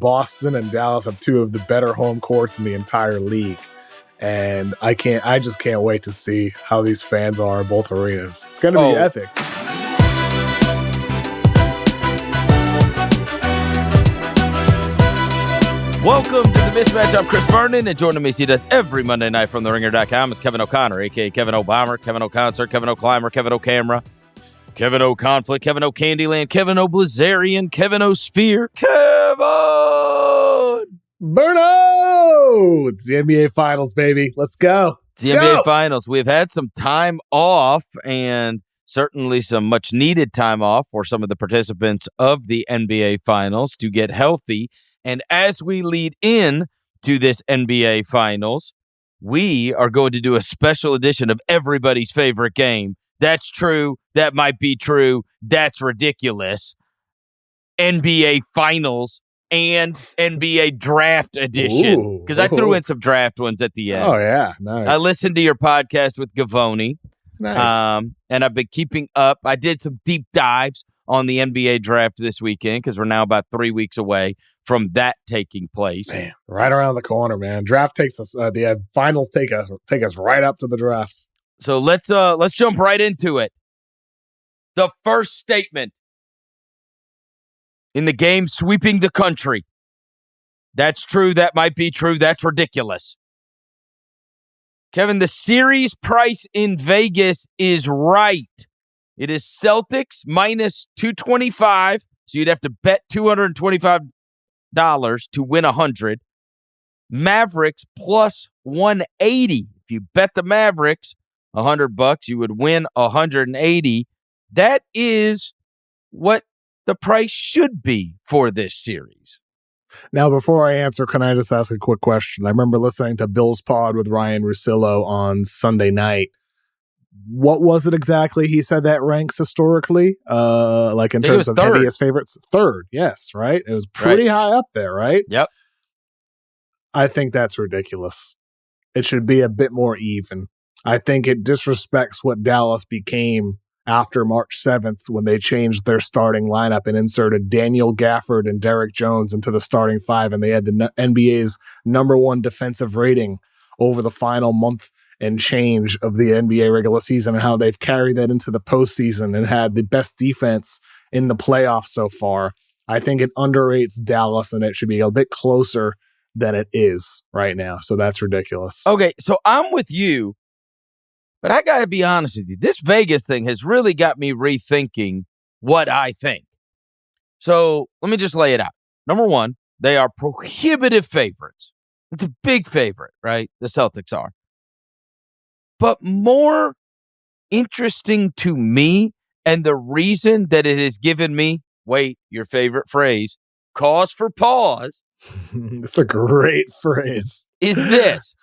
Boston and Dallas have two of the better home courts in the entire league. And I just can't wait to see how these fans are in both arenas. It's going to be epic. Welcome to the Mismatch. I'm Chris Vernon, and joining me, he does every Monday night from TheRinger.com, is Kevin O'Connor, a.k.a. Kevin O'Bomber, Kevin O'Concert, Kevin O'Climber, Kevin O'Camera, Kevin O'Conflict, Kevin O'Candyland, Kevin O'Blazarian, Kevin O'Sphere, Kevin! Verno! It's the NBA Finals, baby. Let's go. It's the NBA Finals. We've had some time off, and certainly some much-needed time off for some of the participants of the NBA Finals to get healthy. And as we lead in to this NBA Finals, we are going to do a special edition of everybody's favorite game. That's true. That might be true. That's ridiculous. NBA Finals and NBA Draft Edition. Because I threw in some draft ones at the end. Oh, yeah. Nice. I listened to your podcast with Gavoni. Nice. And I've been keeping up. I did some deep dives on the NBA Draft this weekend because we're now about 3 weeks away from that taking place. Man, right around the corner, man. Draft takes us. The finals take us right up to the drafts. So let's jump right into it. The first statement in the game sweeping the country. That's true. That might be true. That's ridiculous. Kevin, the series price in Vegas is right. It is Celtics minus 225. So you'd have to bet $225 to win 100. Mavericks plus 180. If you bet the Mavericks $100, you would win 180. That is what the price should be for this series. Now, before I answer, can I just ask a quick question? I remember listening to Bill's pod with Ryan Russillo on Sunday night. What was it exactly he said that ranks historically? Like in terms of third. Heaviest favorites? Third, yes, right? It was pretty high up there, right? Yep. I think that's ridiculous. It should be a bit more even. I think it disrespects what Dallas became after March 7th when they changed their starting lineup and inserted Daniel Gafford and Derek Jones into the starting five, and they had the NBA's #1 defensive rating over the final month and change of the NBA regular season, and how they've carried that into the postseason and had the best defense in the playoffs so far. I think it underrates Dallas, and it should be a bit closer than it is right now. So that's ridiculous. Okay, so I'm with you, but I got to be honest with you. This Vegas thing has really got me rethinking what I think. So let me just lay it out. Number one, they are prohibitive favorites. It's a big favorite, right? The Celtics are. But more interesting to me, and the reason that it has given me, wait, your favorite phrase, cause for pause. It's a great phrase. Is this.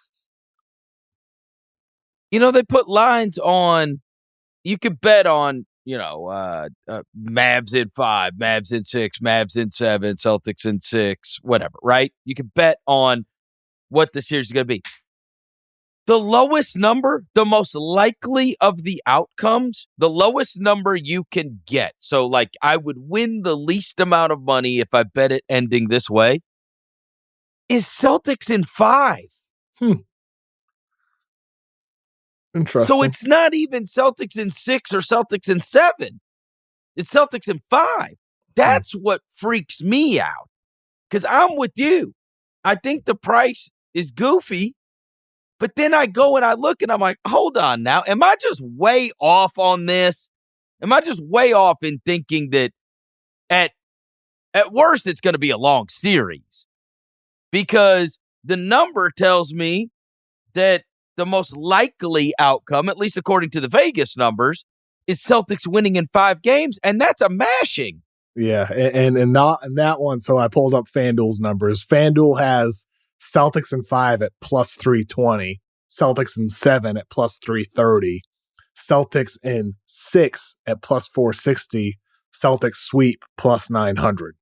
You know, they put lines on, you could bet on, Mavs in 5, Mavs in 6, Mavs in 7, Celtics in 6, whatever, right? You could bet on what the series is going to be. The lowest number, the most likely of the outcomes, the lowest number you can get. So, like, I would win the least amount of money if I bet it ending this way, is Celtics in 5. Interesting. So it's not even Celtics in 6 or Celtics in 7. It's Celtics in 5. That's what freaks me out. Because I'm with you. I think the price is goofy. But then I go and I look and I'm like, hold on now. Am I just way off on this? Am I just way off in thinking that at worst it's going to be a long series? Because the number tells me that the most likely outcome, at least according to the Vegas numbers, is Celtics winning in 5 games, and that's a mashing. Yeah, and not in that one. So I pulled up FanDuel's numbers. FanDuel has Celtics in 5 at plus 320, Celtics in 7 at plus 330, Celtics in 6 at plus 460, Celtics sweep plus 900.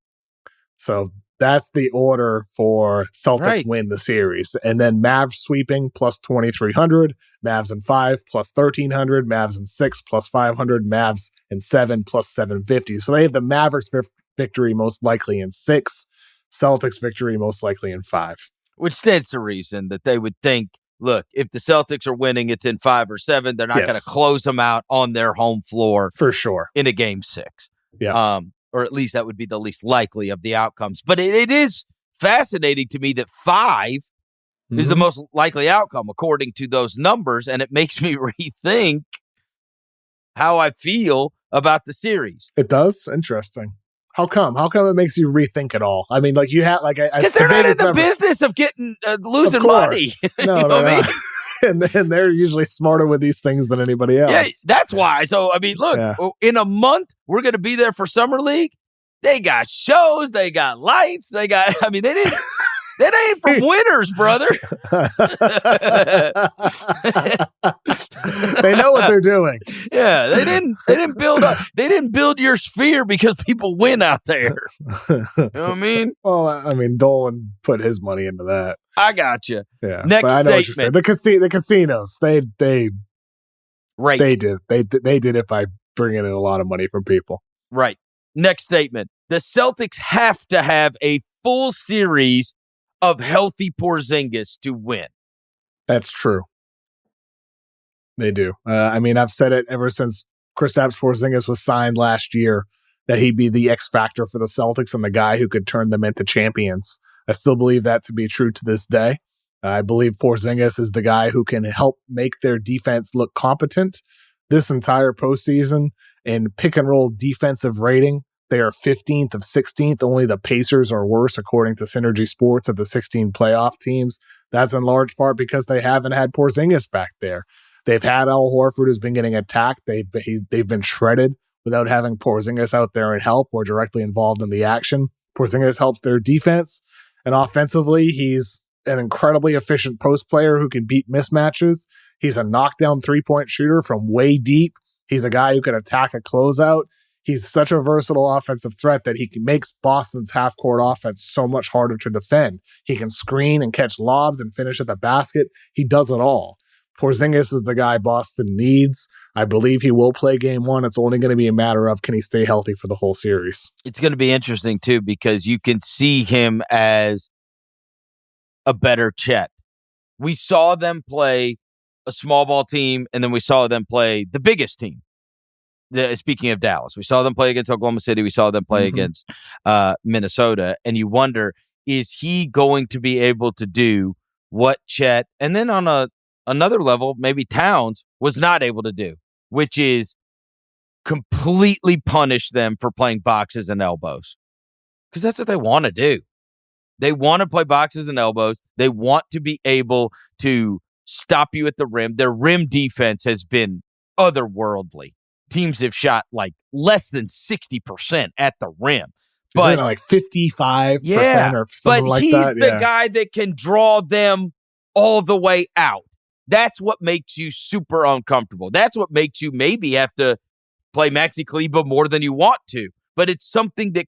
So that's the order for Celtics win the series. And then Mavs sweeping plus 2,300, Mavs in 5 plus 1,300, Mavs in 6 plus 500, Mavs in 7 plus 750. So they have the Mavericks victory most likely in 6, Celtics victory most likely in 5. Which stands to reason that they would think, look, if the Celtics are winning, it's in 5 or 7. They're not going to close them out on their home floor. For sure. In a game 6. Yeah. Or at least that would be the least likely of the outcomes. But it is fascinating to me that 5 is the most likely outcome according to those numbers, and it makes me rethink how I feel about the series. It does? Interesting. How come? How come it makes you rethink it all? I mean, like you have, like, because they're not in the business of getting losing money. No, you know what I mean? And they're usually smarter with these things than anybody else. Yeah, that's why. So I mean, look, in a month we're going to be there for Summer League. They got shows, they got lights, they got. I mean, they didn't. That ain't from winners, brother. They know what they're doing. Yeah, they didn't build your sphere because people win out there. You know what I mean? Well, I mean, Dolan put his money into that. I got you. Yeah. Next I know statement. what you're saying. The casinos. They did it by bringing in a lot of money from people. Right. Next statement. The Celtics have to have a full series of healthy Porzingis to win. That's true. They do. I mean, I've said it ever since Kristaps Porzingis was signed last year that he'd be the X factor for the Celtics and the guy who could turn them into champions. I still believe that to be true to this day. I believe Porzingis is the guy who can help make their defense look competent this entire postseason. In pick and roll defensive rating, they are 15th of 16th. Only the Pacers are worse, according to Synergy Sports, of the 16 playoff teams. That's in large part because they haven't had Porzingis back there. They've had Al Horford, who's been getting attacked. They've been shredded without having Porzingis out there and help or directly involved in the action. Porzingis helps their defense, and offensively, he's an incredibly efficient post player who can beat mismatches. He's a knockdown three-point shooter from way deep. He's a guy who can attack a closeout. He's such a versatile offensive threat that he makes Boston's half-court offense so much harder to defend. He can screen and catch lobs and finish at the basket. He does it all. Porzingis is the guy Boston needs. I believe he will play game 1. It's only going to be a matter of, can he stay healthy for the whole series? It's going to be interesting, too, because you can see him as a better Chet. We saw them play a small ball team, and then we saw them play the biggest team. Speaking of Dallas, we saw them play against Oklahoma City. We saw them play against Minnesota. And you wonder, is he going to be able to do what Chet, and then on another level, maybe Towns, was not able to do, which is completely punish them for playing boxes and elbows. Because that's what they want to do. They want to play boxes and elbows. They want to be able to stop you at the rim. Their rim defense has been otherworldly. Teams have shot like less than 60% at the rim. But like 55% or something like that. But he's the guy that can draw them all the way out. That's what makes you super uncomfortable. That's what makes you maybe have to play Maxi Kleber more than you want to. But it's something that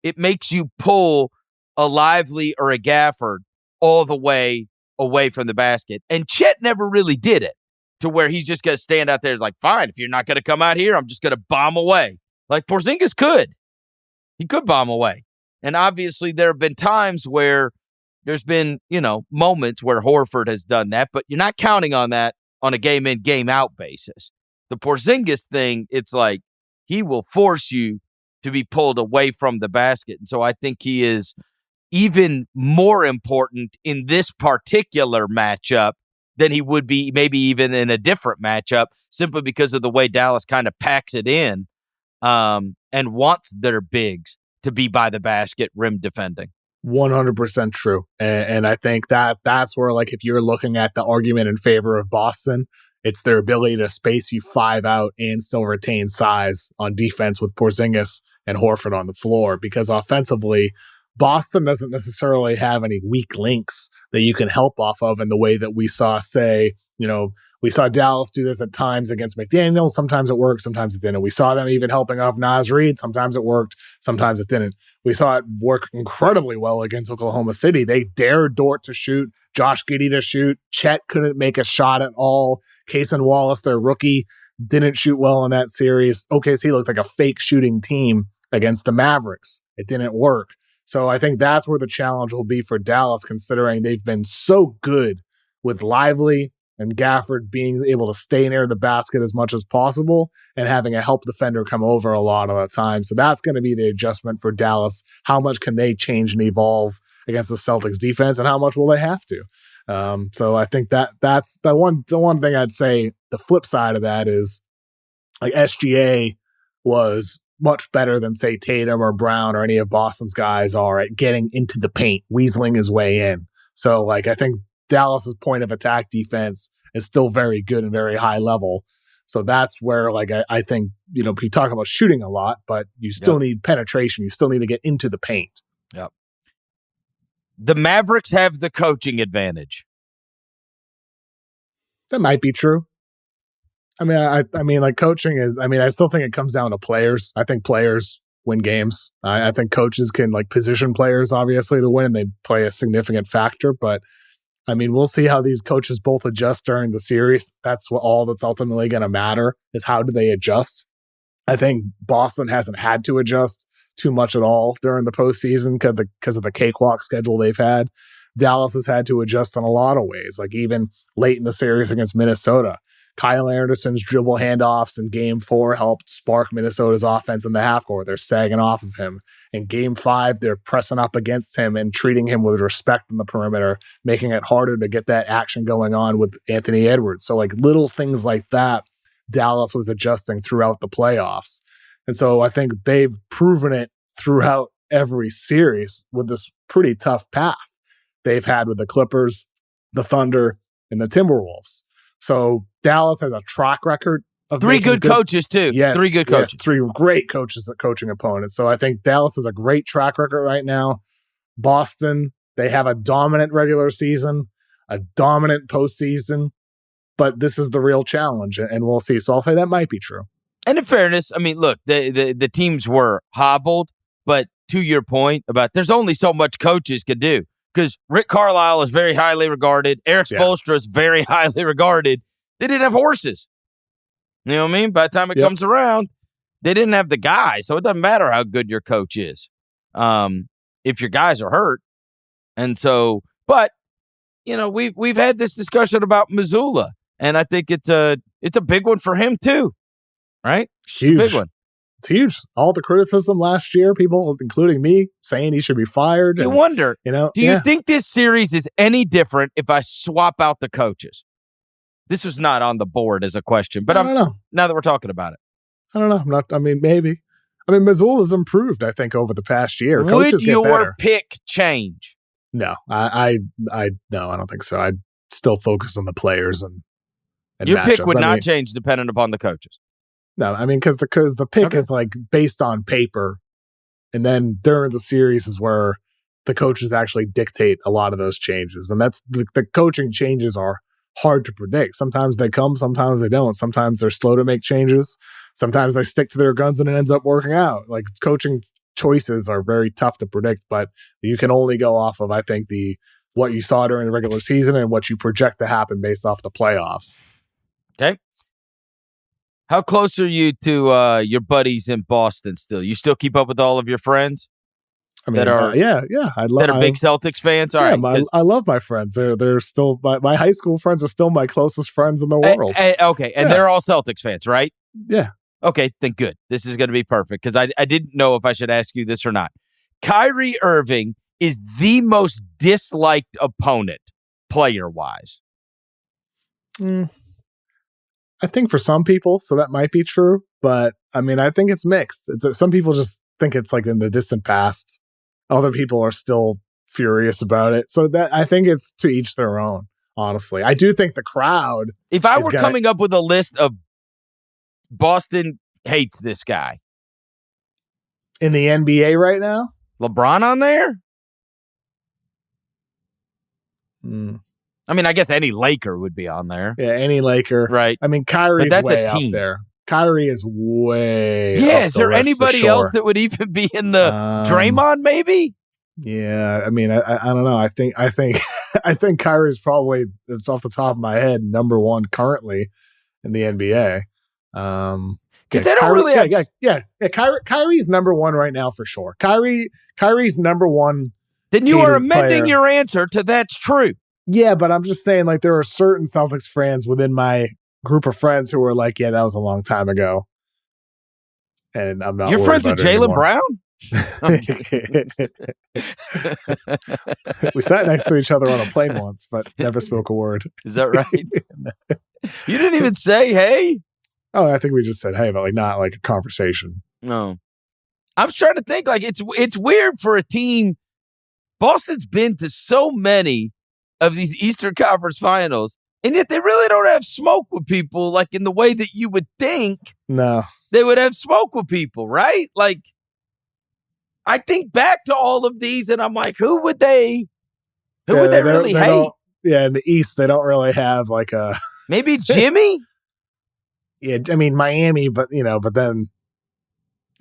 it makes you pull a Lively or a Gafford all the way away from the basket. And Chet never really did it to where he's just going to stand out there. It's like, fine, if you're not going to come out here, I'm just going to bomb away. Like Porzingis could. He could bomb away. And obviously there have been times where there's been, moments where Horford has done that, but you're not counting on that on a game in, game out basis. The Porzingis thing, it's like he will force you to be pulled away from the basket. And so I think he is even more important in this particular matchup than he would be maybe even in a different matchup, simply because of the way Dallas kind of packs it in and wants their bigs to be by the basket rim defending. 100% true. And I think that's where, like, if you're looking at the argument in favor of Boston, it's their ability to space you 5 out and still retain size on defense with Porzingis and Horford on the floor. Because offensively, Boston doesn't necessarily have any weak links that you can help off of in the way that we saw, we saw Dallas do this at times against McDaniels. Sometimes it worked, sometimes it didn't. We saw them even helping off Naz Reid. Sometimes it worked, sometimes it didn't. We saw it work incredibly well against Oklahoma City. They dared Dort to shoot, Josh Giddey to shoot. Chet couldn't make a shot at all. Cason Wallace, their rookie, didn't shoot well in that series. OKC looked like a fake shooting team against the Mavericks. It didn't work. So I think that's where the challenge will be for Dallas, considering they've been so good with Lively and Gafford being able to stay near the basket as much as possible and having a help defender come over a lot of the time. So that's going to be the adjustment for Dallas. How much can they change and evolve against the Celtics defense, and how much will they have to? So I think that's the one thing I'd say. The flip side of that is like SGA was much better than, say, Tatum or Brown or any of Boston's guys are at getting into the paint, weaseling his way in. So like I think Dallas's point of attack defense is still very good and very high level. So that's where, like, I think, you talk about shooting a lot, but you still need penetration. You still need to get into the paint. Yep. The Mavericks have the coaching advantage. That might be true. I mean, like coaching is, I still think it comes down to players. I think players win games. I think coaches can like position players, obviously, to win, and they play a significant factor, but we'll see how these coaches both adjust during the series. That's that's ultimately going to matter, is how do they adjust. I think Boston hasn't had to adjust too much at all during the postseason because of the cakewalk schedule they've had. Dallas has had to adjust in a lot of ways, like even late in the series against Minnesota. Kyle Anderson's dribble handoffs in Game 4 helped spark Minnesota's offense in the half court. They're sagging off of him. In Game 5, they're pressing up against him and treating him with respect in the perimeter, making it harder to get that action going on with Anthony Edwards. So like little things like that, Dallas was adjusting throughout the playoffs. And so I think they've proven it throughout every series with this pretty tough path they've had with the Clippers, the Thunder, and the Timberwolves. So Dallas has a track record of three good coaches too. Yes, 3 good coaches. Yes, 3 great coaches at coaching opponents. So I think Dallas has a great track record right now. Boston, they have a dominant regular season, a dominant postseason, but this is the real challenge, and we'll see. So I'll say that might be true. And in fairness, look, the teams were hobbled, but to your point about there's only so much coaches could do. Because Rick Carlisle is very highly regarded. Eric Spoelstra is very highly regarded. They didn't have horses. You know what I mean? By the time it comes around, they didn't have the guys. So it doesn't matter how good your coach is if your guys are hurt. And so, but, we've had this discussion about Missoula. And I think it's a big one for him too. Right? Huge. It's a big one. It's huge. All the criticism last year, people, including me, saying he should be fired. You wonder, do you think this series is any different if I swap out the coaches? This was not on the board as a question, but I don't know. Now that we're talking about it. I don't know. Maybe. Missoula's improved, I think, over the past year. Would your pick change? No, I don't think so. I'd still focus on the players and your matchups. Pick would not change dependent upon the coaches. No, because the pick is like based on paper, and then during the series is where the coaches actually dictate a lot of those changes, and that's the coaching changes are hard to predict. Sometimes they come, sometimes they don't. Sometimes they're slow to make changes. Sometimes they stick to their guns and it ends up working out. Like coaching choices are very tough to predict, but you can only go off of, I think, what you saw during the regular season and what you project to happen based off the playoffs. Okay. How close are you to your buddies in Boston still? You still keep up with all of your friends? That are big Celtics fans? All right. I love my friends. They're still, my high school friends are still my closest friends in the world. And they're all Celtics fans, right? Yeah. Okay, then good. This is going to be perfect because I didn't know if I should ask you this or not. Kyrie Irving is the most disliked opponent player-wise. I think for some people, so that might be true, but I think it's mixed. Some people just think it's like in the distant past. Other people are still furious about it. So that I think it's to each their own, honestly. I do think the crowd. If I were coming up with a list of Boston hates this guy. In the NBA right now? LeBron on there? I guess any Laker would be on there. Yeah, any Laker. Right. Kyrie's way out there. Kyrie is way up is there anybody else that would even be in the Draymond maybe? Yeah, I don't know. I think Kyrie's probably, it's off the top of my head, number one currently in the NBA. Because they don't really have... Kyrie's number one right now for sure. Kyrie's number one. Then you are amending your answer to that's true. Yeah, but I'm just saying, like, there are certain Celtics fans within my group of friends who are like, yeah, that was a long time ago. And I'm not. You're friends with Jaylen Brown? We sat next to each other on a plane once, but never spoke a word. Is that right? You didn't even say, hey? Oh, I think we just said, hey, but like not like a conversation. No. I'm trying to think, like, it's weird for a team. Boston's been to so many of these Eastern Conference finals, and yet they really don't have smoke with people like in the way that you would think they would have smoke with people, right? Like, I think back to all of these, and I'm like, who would they really hate? Yeah, in the East, they don't really have like a... Maybe Jimmy? Yeah, I mean, Miami, but then...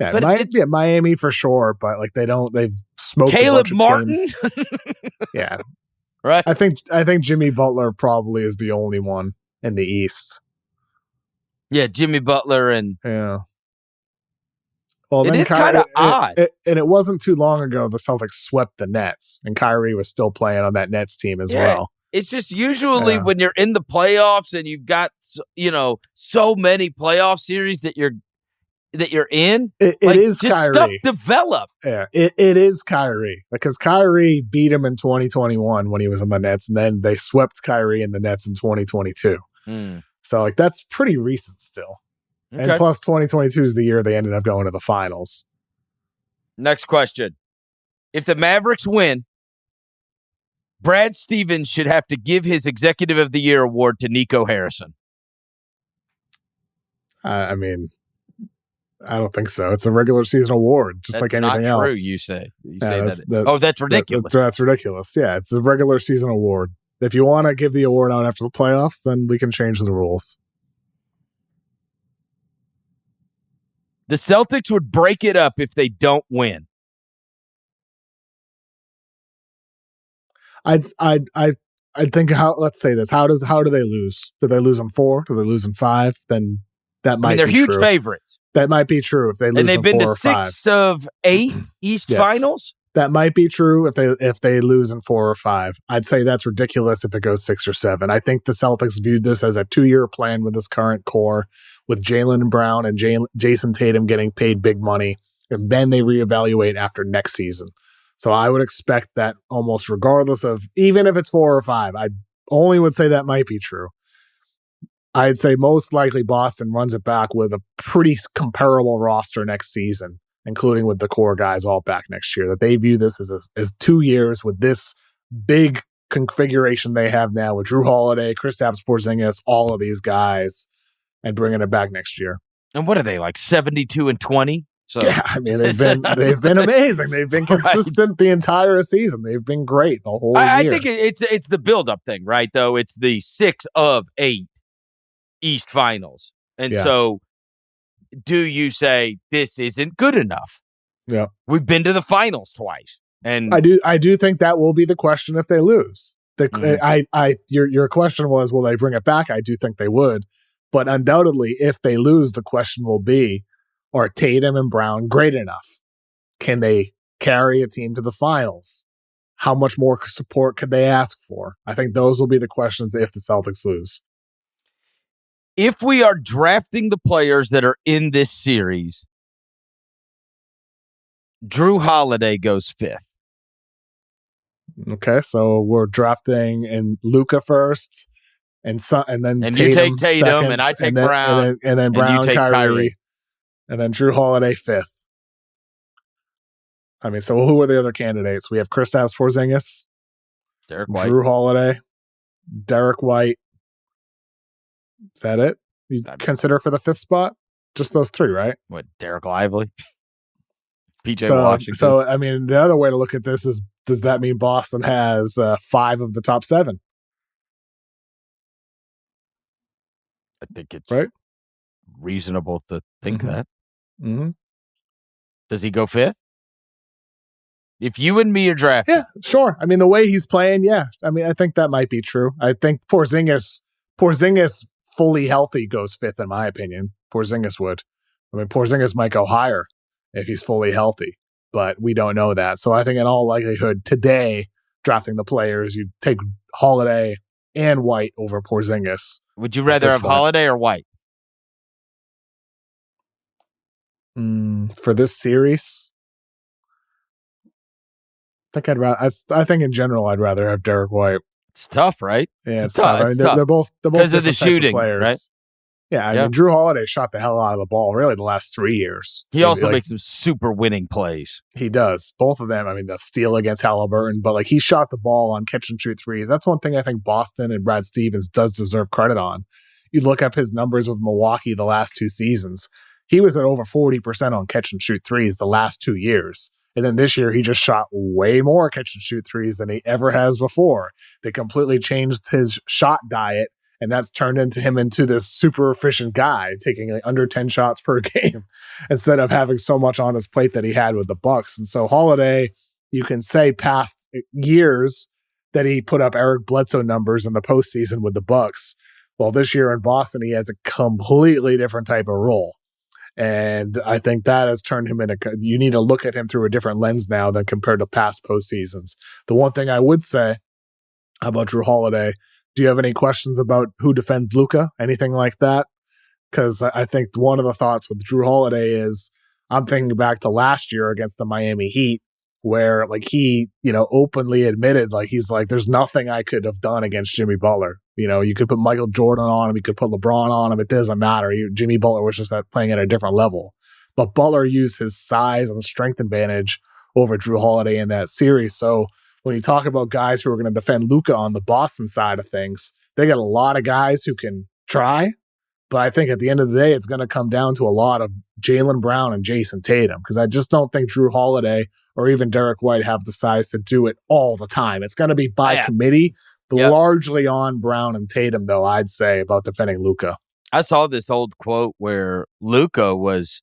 Yeah, Miami for sure, but like they've smoked Caleb a bunch Martin. of teams. Yeah, right. I think Jimmy Butler probably is the only one in the East. Yeah, Jimmy Butler and well, it is kind of odd. And it wasn't too long ago the Celtics swept the Nets, and Kyrie was still playing on that Nets team as well. It's just usually when you're in the playoffs and you've got so many playoff series that you're in, it is just Kyrie. Stuff develop. Yeah, it is Kyrie because Kyrie beat him in 2021 when he was on the Nets, and then they swept Kyrie in the Nets in 2022. So like that's pretty recent still. Okay. And plus 2022 is the year they ended up going to the finals. Next question. If the Mavericks win, Brad Stevens should have to give his Executive of the Year award to Nico Harrison. I mean, I don't think so. It's a regular season award, just like anything else. That's not true, you say. That's ridiculous. That's ridiculous. Yeah, it's a regular season award. If you want to give the award out after the playoffs, then we can change the rules. The Celtics would break it up if they don't win. I think let's say this. How do they lose? Do they lose in 4? Do they lose in 5? Then that might be they're huge true. favorites. That might be true if they lose. And they've been to 4 or 6 of 8 East finals. That might be true if they lose in 4 or 5. I'd say that's ridiculous if it goes 6 or 7. I think the Celtics viewed this as a 2-year plan with this current core, with Jaylen Brown and Jayson Tatum getting paid big money, and then they reevaluate after next season. So I would expect that almost regardless of, even if it's 4 or 5, I only would say that might be true. I'd say most likely Boston runs it back with a pretty comparable roster next season, including with the core guys all back next year, that they view this as 2 years with this big configuration they have now with Jrue Holiday, Kristaps Porzingis, all of these guys, and bringing it back next year. And what are they, like 72-20? So yeah, I mean they've been amazing. They've been consistent the entire season. They've been great the whole year. I think it's the build-up thing, right? Though it's the 6 of 8 East finals, and so do you say this isn't good enough? Yeah, we've been to the finals twice, and I do think that will be the question if they lose. Your question was, will they bring it back? I do think they would, but undoubtedly, if they lose, the question will be, are Tatum and Brown great enough? Can they carry a team to the finals? How much more support could they ask for? I think those will be the questions if the Celtics lose. If we are drafting the players that are in this series, Jrue Holiday goes 5th. Okay, so we're drafting in Luka first, and then and Tatum you take Tatum, second, and I take Brown, and then Brown, and you take Kyrie. And then Jrue Holiday 5th. I mean, so who are the other candidates? We have Kristaps Porzingis, Derek White, Jrue Holiday, Derek White. Is that it? You consider for the 5th spot? Just those 3, right? What, Derek Lively? PJ Washington. So, I mean, the other way to look at this is, does that mean Boston has 5 of the top 7? I think it's right. Reasonable to think that. Mm-hmm. Does he go 5th? If you and me are drafting. Yeah, sure. I mean, the way he's playing, yeah. I mean, I think that might be true. I think Porzingis fully healthy goes 5th, in my opinion. Porzingis would. I mean, Porzingis might go higher if he's fully healthy, but we don't know that. So I think in all likelihood today, drafting the players, you take Holiday and White over Porzingis. Would you rather have Holiday or White? For this series, I think in general I'd rather have Derek White. It's tough, right? Yeah, it's tough. I mean, they're both because of the shooting, players. Right? Yeah, I mean, Drew Holiday shot the hell out of the ball really the last 3 years. He also makes some super winning plays. He does. Both of them. I mean, the steal against Halliburton, but he shot the ball on catch and shoot threes. That's one thing I think Boston and Brad Stevens does deserve credit on. You look up his numbers with Milwaukee the last 2 seasons. He was at over 40% on catch and shoot threes the last 2 years. And then this year, he just shot way more catch and shoot threes than he ever has before. They completely changed his shot diet. And that's turned him into this super efficient guy, taking under 10 shots per game instead of having so much on his plate that he had with the Bucks. And so Holiday, you can say past years that he put up Eric Bledsoe numbers in the postseason with the Bucks. Well, this year in Boston, he has a completely different type of role. And I think that has turned him into, you need to look at him through a different lens now than compared to past postseasons. The one thing I would say about Drew Holiday, do you have any questions about who defends Luka? Anything like that? Because I think one of the thoughts with Drew Holiday is I'm thinking back to last year against the Miami Heat where he, openly admitted he's there's nothing I could have done against Jimmy Butler. You could put Michael Jordan on him. You could put LeBron on him. It doesn't matter. Jimmy Butler was just playing at a different level. But Butler used his size and strength advantage over Drew Holiday in that series. So when you talk about guys who are going to defend Luka on the Boston side of things, they got a lot of guys who can try. But I think at the end of the day, it's going to come down to a lot of Jaylen Brown and Jayson Tatum, because I just don't think Drew Holiday or even Derek White have the size to do it all the time. It's going to be by committee, but largely on Brown and Tatum, though, I'd say, about defending Luka. I saw this old quote where Luka was,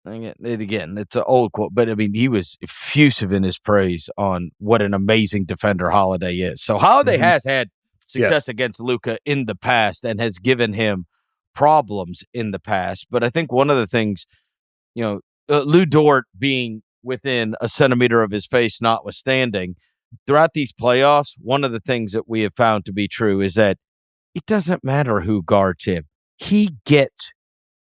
again, it's an old quote, but I mean, he was effusive in his praise on what an amazing defender Holiday is. So Holiday has had success against Luka in the past and has given him problems in the past. But I think one of the things, Lou Dort being within a centimeter of his face notwithstanding, throughout these playoffs, one of the things that we have found to be true is that it doesn't matter who guards him. He gets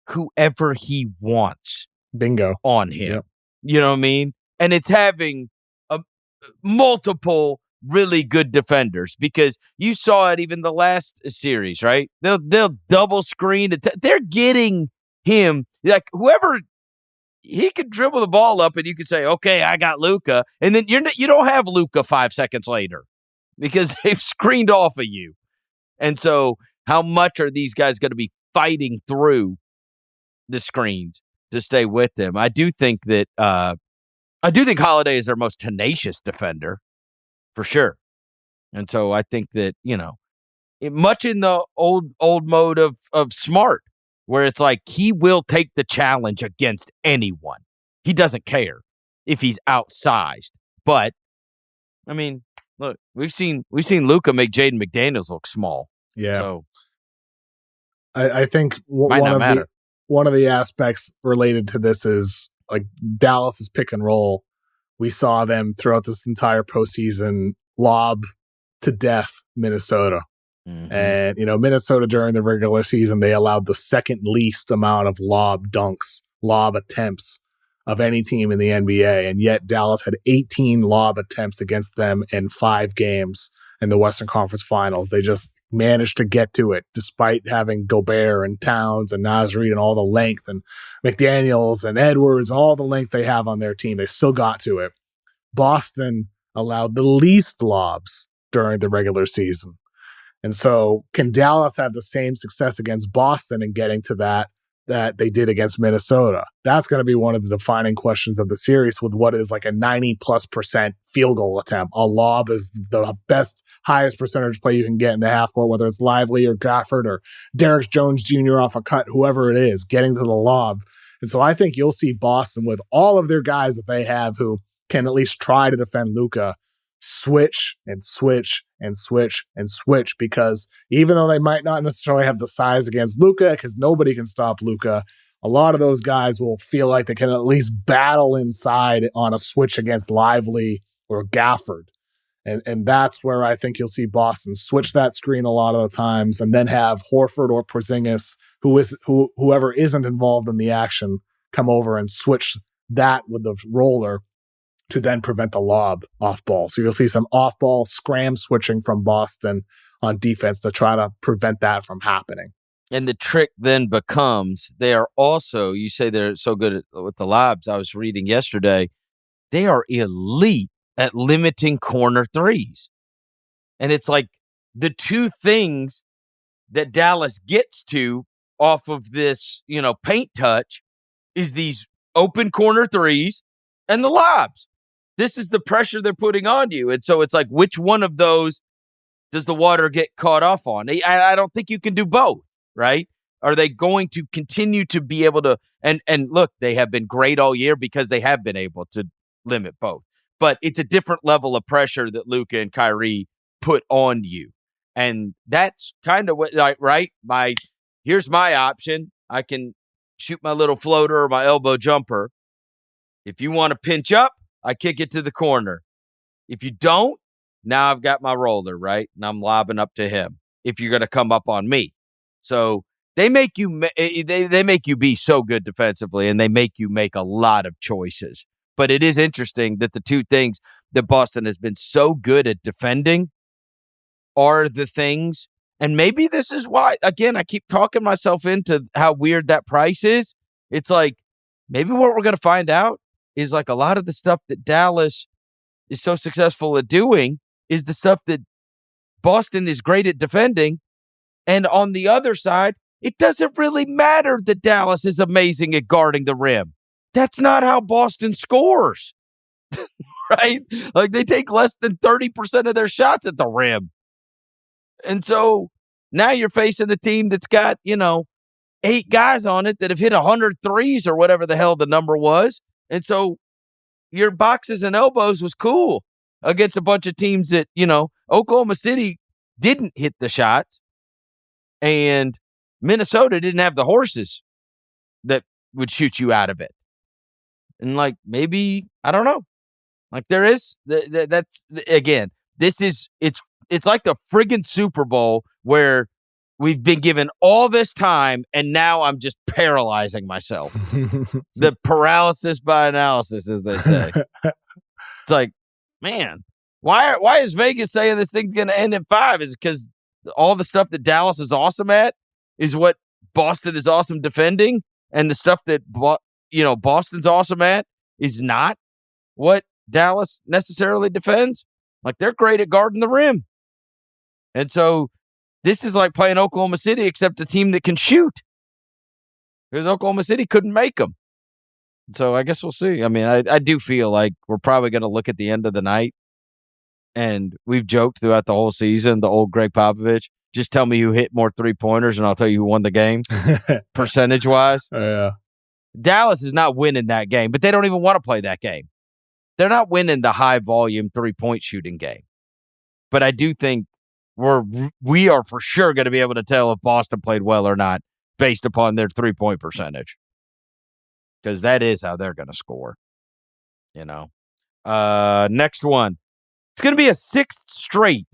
whoever he wants. Bingo. On him. Yep. You know what I mean? And it's having multiple really good defenders, because you saw it even the last series, right? They'll double screen. They're getting him, whoever, he could dribble the ball up and you could say, okay, I got Luka. And then you don't have Luka 5 seconds later because they've screened off of you. And so how much are these guys going to be fighting through the screens to stay with them? I do think that Holiday is their most tenacious defender for sure. And so I think that, much in the old mode of Smart, where it's he will take the challenge against anyone. He doesn't care if he's outsized. But I mean, look, we've seen Luka make Jaden McDaniels look small. Yeah. So I think one of the aspects related to this is Dallas's pick and roll. We saw them throughout this entire postseason lob to death Minnesota. Mm-hmm. And, Minnesota during the regular season, they allowed the second least amount of lob attempts of any team in the NBA. And yet Dallas had 18 lob attempts against them in 5 games in the Western Conference Finals. They just managed to get to it despite having Gobert and Towns and Nasri and all the length, and McDaniels and Edwards and all the length they have on their team. They still got to it. Boston allowed the least lobs during the regular season. And so can Dallas have the same success against Boston and getting to that they did against Minnesota? That's going to be one of the defining questions of the series, with what is a 90+% field goal attempt. A lob is the highest percentage play you can get in the half court, whether it's Lively or Gafford or Derek Jones Jr. off a cut, whoever it is, getting to the lob. And so I think you'll see Boston, with all of their guys that they have who can at least try to defend Luka, switch and switch and switch and switch, because even though they might not necessarily have the size against Luka, because nobody can stop Luka, a lot of those guys will feel like they can at least battle inside on a switch against Lively or Gafford. And that's where I think you'll see Boston switch that screen a lot of the times and then have Horford or Porzingis, whoever isn't involved in the action, come over and switch that with the roller to then prevent the lob off ball. So you'll see some off ball scram switching from Boston on defense to try to prevent that from happening. And the trick then becomes they are also, you say they're so good with the lobs. I was reading yesterday, they are elite at limiting corner threes. And it's like the two things that Dallas gets to off of this, paint touch is these open corner threes and the lobs. This is the pressure they're putting on you. And so it's like, which one of those does the water get caught off on? I don't think you can do both, right? Are they going to continue to be able to, and look, they have been great all year because they have been able to limit both. But it's a different level of pressure that Luka and Kyrie put on you. And that's kind of what, right? Here's my option. I can shoot my little floater or my elbow jumper. If you want to pinch up, I kick it to the corner. If you don't, now I've got my roller, right? And I'm lobbing up to him if you're going to come up on me. So they make you they make you be so good defensively, and they make you make a lot of choices. But it is interesting that the two things that Boston has been so good at defending are the things, and maybe this is why, again, I keep talking myself into how weird that price is. It's like, maybe what we're going to find out is like a lot of the stuff that Dallas is so successful at doing is the stuff that Boston is great at defending. And on the other side, it doesn't really matter that Dallas is amazing at guarding the rim. That's not how Boston scores, right? Like they take less than 30% of their shots at the rim. And so now you're facing a team that's got, 8 guys on it that have hit 100 threes or whatever the hell the number was. And so your boxes and elbows was cool against a bunch of teams that, Oklahoma City didn't hit the shots and Minnesota didn't have the horses that would shoot you out of it. And maybe, I don't know. There is, that's, again, it's like the friggin' Super Bowl where we've been given all this time and now I'm just paralyzing myself. The paralysis by analysis, as they say. It's like, man, why is Vegas saying this thing's going to end in 5? Is it because all the stuff that Dallas is awesome at is what Boston is awesome defending, and the stuff that Boston's awesome at is not what Dallas necessarily defends? They're great at guarding the rim. And so this is like playing Oklahoma City, except a team that can shoot. Because Oklahoma City couldn't make them. So I guess we'll see. I mean, I do feel like we're probably going to look at the end of the night, and we've joked throughout the whole season, the old Greg Popovich, just tell me who hit more three-pointers and I'll tell you who won the game, percentage-wise. Yeah. Dallas is not winning that game, but they don't even want to play that game. They're not winning the high-volume three-point shooting game. But I do think we are for sure going to be able to tell if Boston played well or not based upon their three-point percentage. Because that is how they're going to score. Next one. It's going to be a 6th straight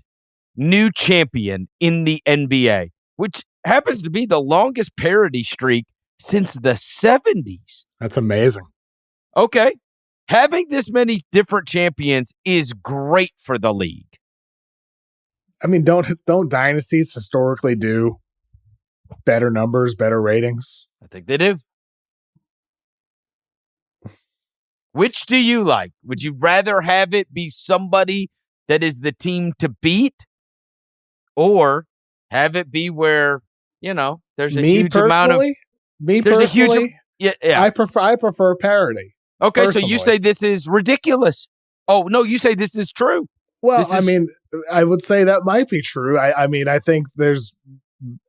new champion in the NBA, which happens to be the longest parity streak since the 70s. That's amazing. Okay. Having this many different champions is great for the league. I mean, don't dynasties historically do better numbers, better ratings? I think they do. Which do you like? Would you rather have it be somebody that is the team to beat, or have it be where, there's a huge amount of... I prefer parity. Okay, personally. So you say this is ridiculous. Oh, no, you say this is true. Well, I would say that might be true. I think there's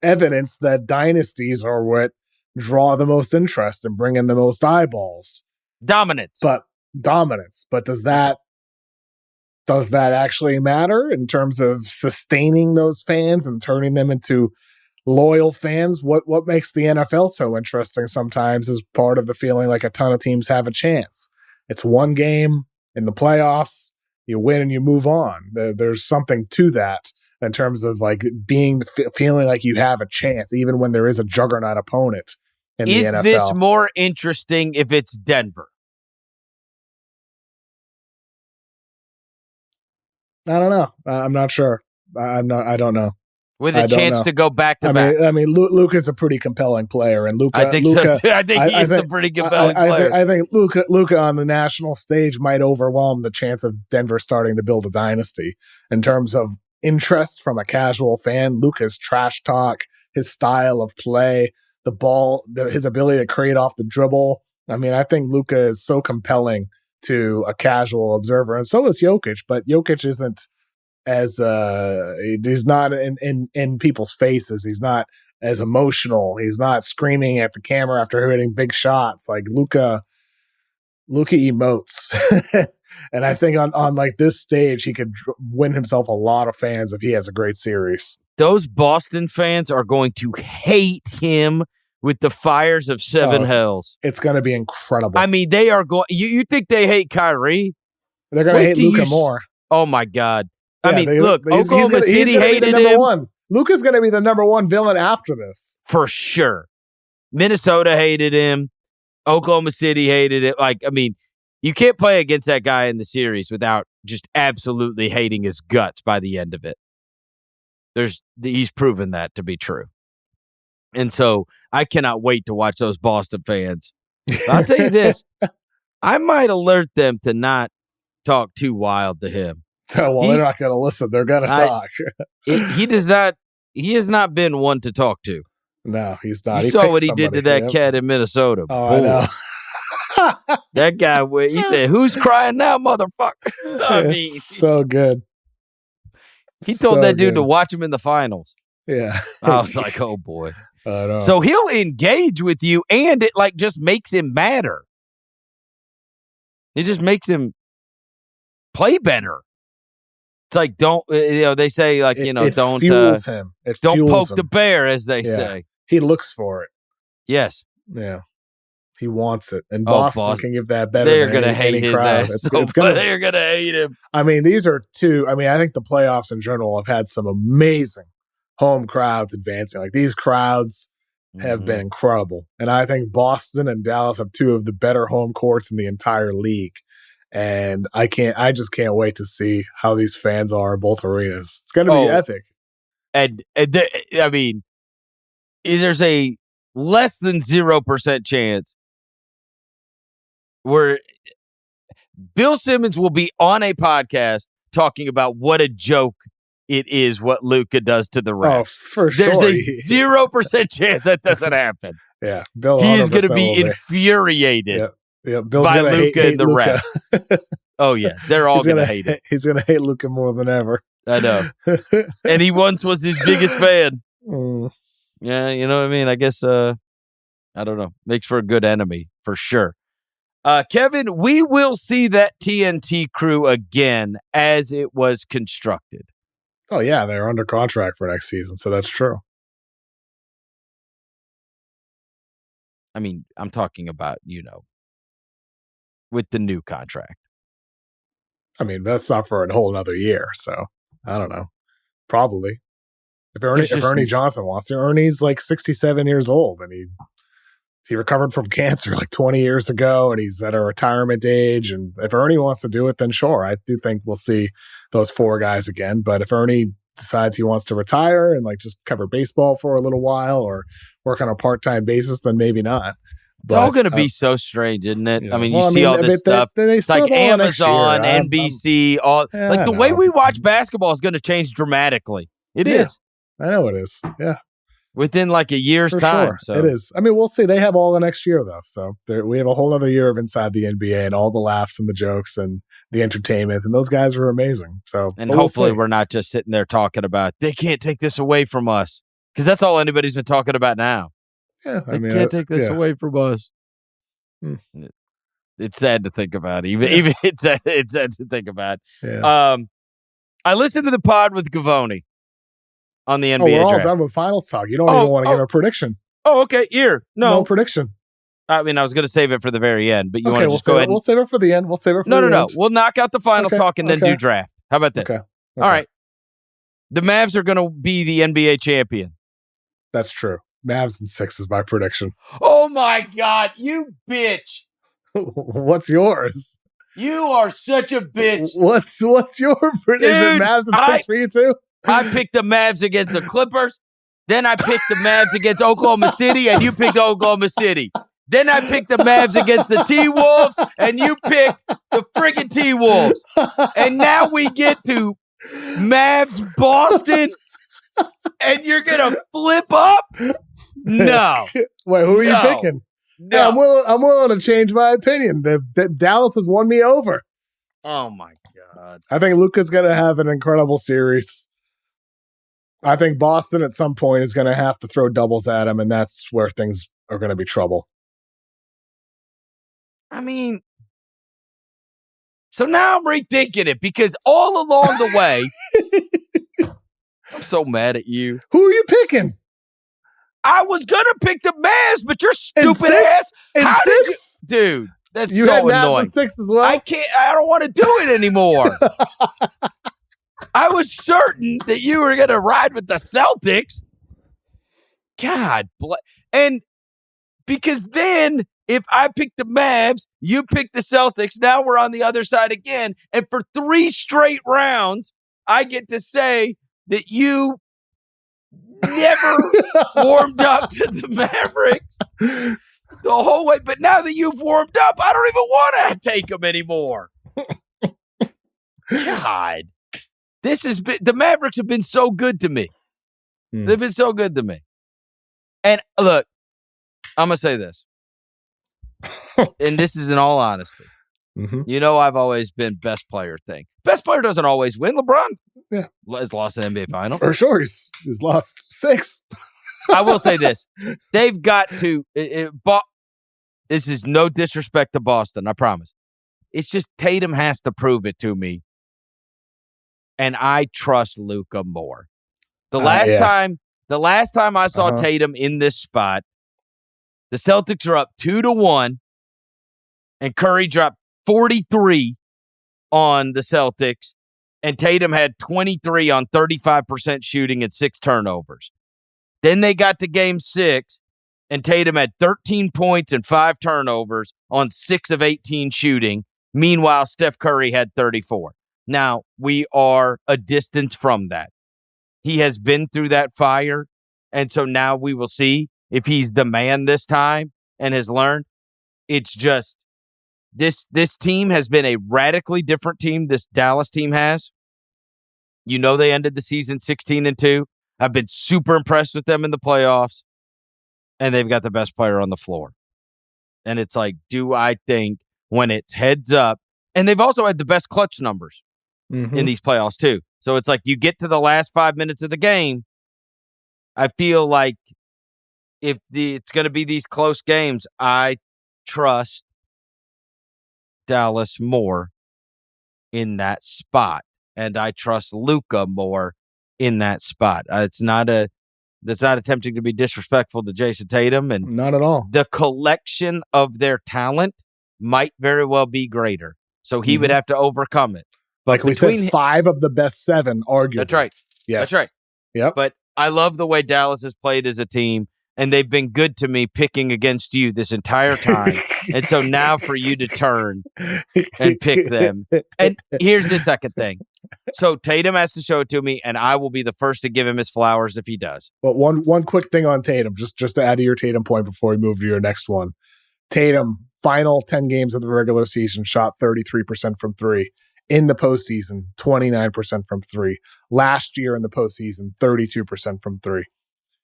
evidence that dynasties are what draw the most interest and bring in the most eyeballs. Dominance. But does that actually matter in terms of sustaining those fans and turning them into loyal fans, what makes the NFL so interesting sometimes is part of the feeling like a ton of teams have a chance. It's one game in the playoffs, you win and you move on. There's something to that in terms of like feeling like you have a chance, even when there is a juggernaut opponent in the NFL. Is this more interesting if it's Denver? I don't know. I'm not sure. I don't know. With a chance to go back to back. I mean, Luka's a pretty compelling player, and Luka. I think so too. I think he's a pretty compelling player. I think Luka on the national stage might overwhelm the chance of Denver starting to build a dynasty in terms of interest from a casual fan. Luka's trash talk, his style of play, the ball, his ability to create off the dribble. I mean, I think Luka is so compelling to a casual observer, and so is Jokic. But Jokic isn't as he's not in people's faces. He's not as emotional. He's not screaming at the camera after hitting big shots. Like Luka emotes. And I think on like this stage, he could win himself a lot of fans if he has a great series. Those Boston fans are going to hate him with the fires of seven hells. It's going to be incredible. I mean, they are going. You think they hate Kyrie? They're going to hate Luka more. Oh my God! Yeah, I mean, look, Oklahoma City hated him. Luka's going to be the number one villain after this for sure. Minnesota hated him. Oklahoma City hated it. Like, I mean, you can't play against that guy in the series without just absolutely hating his guts by the end of it. He's proven that to be true. And so I cannot wait to watch those Boston fans. I'll tell you this. I might alert them to not talk too wild to him. Well, they're not going to listen. They're going to talk. He does not. He has not been one to talk to. No, he's not. You saw what he did to that cat in Minnesota. Oh, I know. That guy, he said, "Who's crying now, motherfucker?" I mean, so good. He told that dude to watch him in the finals. Yeah. I was like, oh boy. I know. So he'll engage with you, and it like just makes him madder. It just makes him play better. It's like they say like don't fuels him. Don't poke the bear, as they say. He looks for it. Yes. Yeah. He wants it, and Boston can give that better. They're going to hate his ass. They're going to hate him. I mean, these are two. I mean, I think the playoffs in general have had some amazing home crowds advancing. Like these crowds have been incredible, and I think Boston and Dallas have two of the better home courts in the entire league. And I just can't wait to see how these fans are in both arenas. It's going to be epic. And I mean, there's a less than 0% chance where Bill Simmons will be on a podcast talking about what a joke it is what Luka does to the refs. Oh, for sure. There's a 0% chance that doesn't happen. Yeah. Bill he is going to be infuriated Bill's by Luka hate and the refs. Oh, yeah. They're all going to hate him. He's going to hate Luka more than ever. I know. And he once was his biggest fan. Yeah, you know what I mean? I guess, I don't know. Makes for a good enemy, for sure. Kevin, we will see that TNT crew again as it was constructed. Oh, yeah. They're under contract for next season, so that's true. I mean, I'm talking about, with the new contract. I mean, that's not for a whole another year, so I don't know. Probably. If Ernie Johnson wants to, Ernie's like 67 years old, and he recovered from cancer like 20 years ago, and he's at a retirement age. And if Ernie wants to do it, then sure. I do think we'll see those four guys again. But if Ernie decides he wants to retire and like just cover baseball for a little while or work on a part-time basis, then maybe not. It's all going to be so strange, isn't it? I mean, you see all this stuff. It's like Amazon, NBC, the way we watch basketball is going to change dramatically. It is. I know it is. Yeah. Within like a year's time. Sure. So it is. I mean, we'll see. They have all the next year, though. So we have a whole other year of Inside the NBA and all the laughs and the jokes and the entertainment. And those guys are amazing. So, and hopefully we're not just sitting there talking about, they can't take this away from us. Because that's all anybody's been talking about now. Yeah. They can't take this away from us. It's sad to think about. Even it's sad to think about. Yeah. I listened to the pod with Gavoni. on the NBA we're all draft. done with finals talk. You don't even want to give a prediction. Oh, okay. Here. No prediction. I mean, I was going to save it for the very end, but you want to just go ahead. We'll save it for the end. No. We'll knock out the finals talk and then do draft. How about that? Okay. All right. The Mavs are going to be the NBA champion. That's true. Mavs in 6 is my prediction. Oh, my God. You bitch. What's yours? You are such a bitch. What's your prediction? Is it Mavs in 6 for you too? I picked the Mavs against the Clippers. Then I picked the Mavs against Oklahoma City, and you picked Oklahoma City. Then I picked the Mavs against the T-Wolves, and you picked the friggin' T-Wolves. And now we get to Mavs Boston, and you're going to flip up? No. Wait, who are you picking? No. Yeah, I'm willing to change my opinion. Dallas has won me over. Oh, my God. I think Luka's going to have an incredible series. I think Boston at some point is going to have to throw doubles at him, and that's where things are going to be trouble. I mean, so now I'm rethinking it because all along the way, I'm so mad at you. Who are you picking? I was going to pick the Mavs, but your stupid ass. How did you? Dude, that's you so had Mavs annoying. In 6 as well? I don't want to do it anymore. I was certain that you were going to ride with the Celtics. God. And because then if I pick the Mavs, you pick the Celtics, now we're on the other side again. And for 3 straight rounds, I get to say that you never warmed up to the Mavericks the whole way. But now that you've warmed up, I don't even want to take them anymore. God. The Mavericks have been so good to me. They've been so good to me. And look, I'm going to say this. And this is in all honesty. Mm-hmm. You know, I've always been best player thing. Best player doesn't always win. LeBron has lost an NBA final. For sure. He's lost 6. I will say this. They've got to. This is no disrespect to Boston, I promise. It's just Tatum has to prove it to me. And I trust Luka more. The last time I saw Tatum in this spot, the Celtics are up 2-1, and Curry dropped 43 on the Celtics, and Tatum had 23 on 35% shooting and 6 turnovers. Then they got to game 6, and Tatum had 13 points and 5 turnovers on 6 of 18 shooting. Meanwhile, Steph Curry had 34. Now, we are a distance from that. He has been through that fire, and so now we will see if he's the man this time and has learned. It's just this team has been a radically different team. This Dallas team has. You know, they ended the season 16-2. I've been super impressed with them in the playoffs, and they've got the best player on the floor. And it's like, do I think when it's heads up, and they've also had the best clutch numbers in these playoffs too. So it's like you get to the last 5 minutes of the game, I feel like if it's going to be these close games, I trust Dallas more in that spot, and I trust Luka more in that spot. That's not attempting to be disrespectful to Jayson Tatum, and not at all. The collection of their talent might very well be greater, so he would have to overcome it. But like we said, 5 of the best 7, arguably. That's right. Yes. That's right. Yep. But I love the way Dallas has played as a team, and they've been good to me picking against you this entire time. And so now for you to turn and pick them. And here's the second thing. So Tatum has to show it to me, and I will be the first to give him his flowers if he does. Well, one quick thing on Tatum, just to add to your Tatum point before we move to your next one. Tatum, final 10 games of the regular season, shot 33% from 3. In the postseason, 29% from 3. Last year in the postseason, 32% from 3.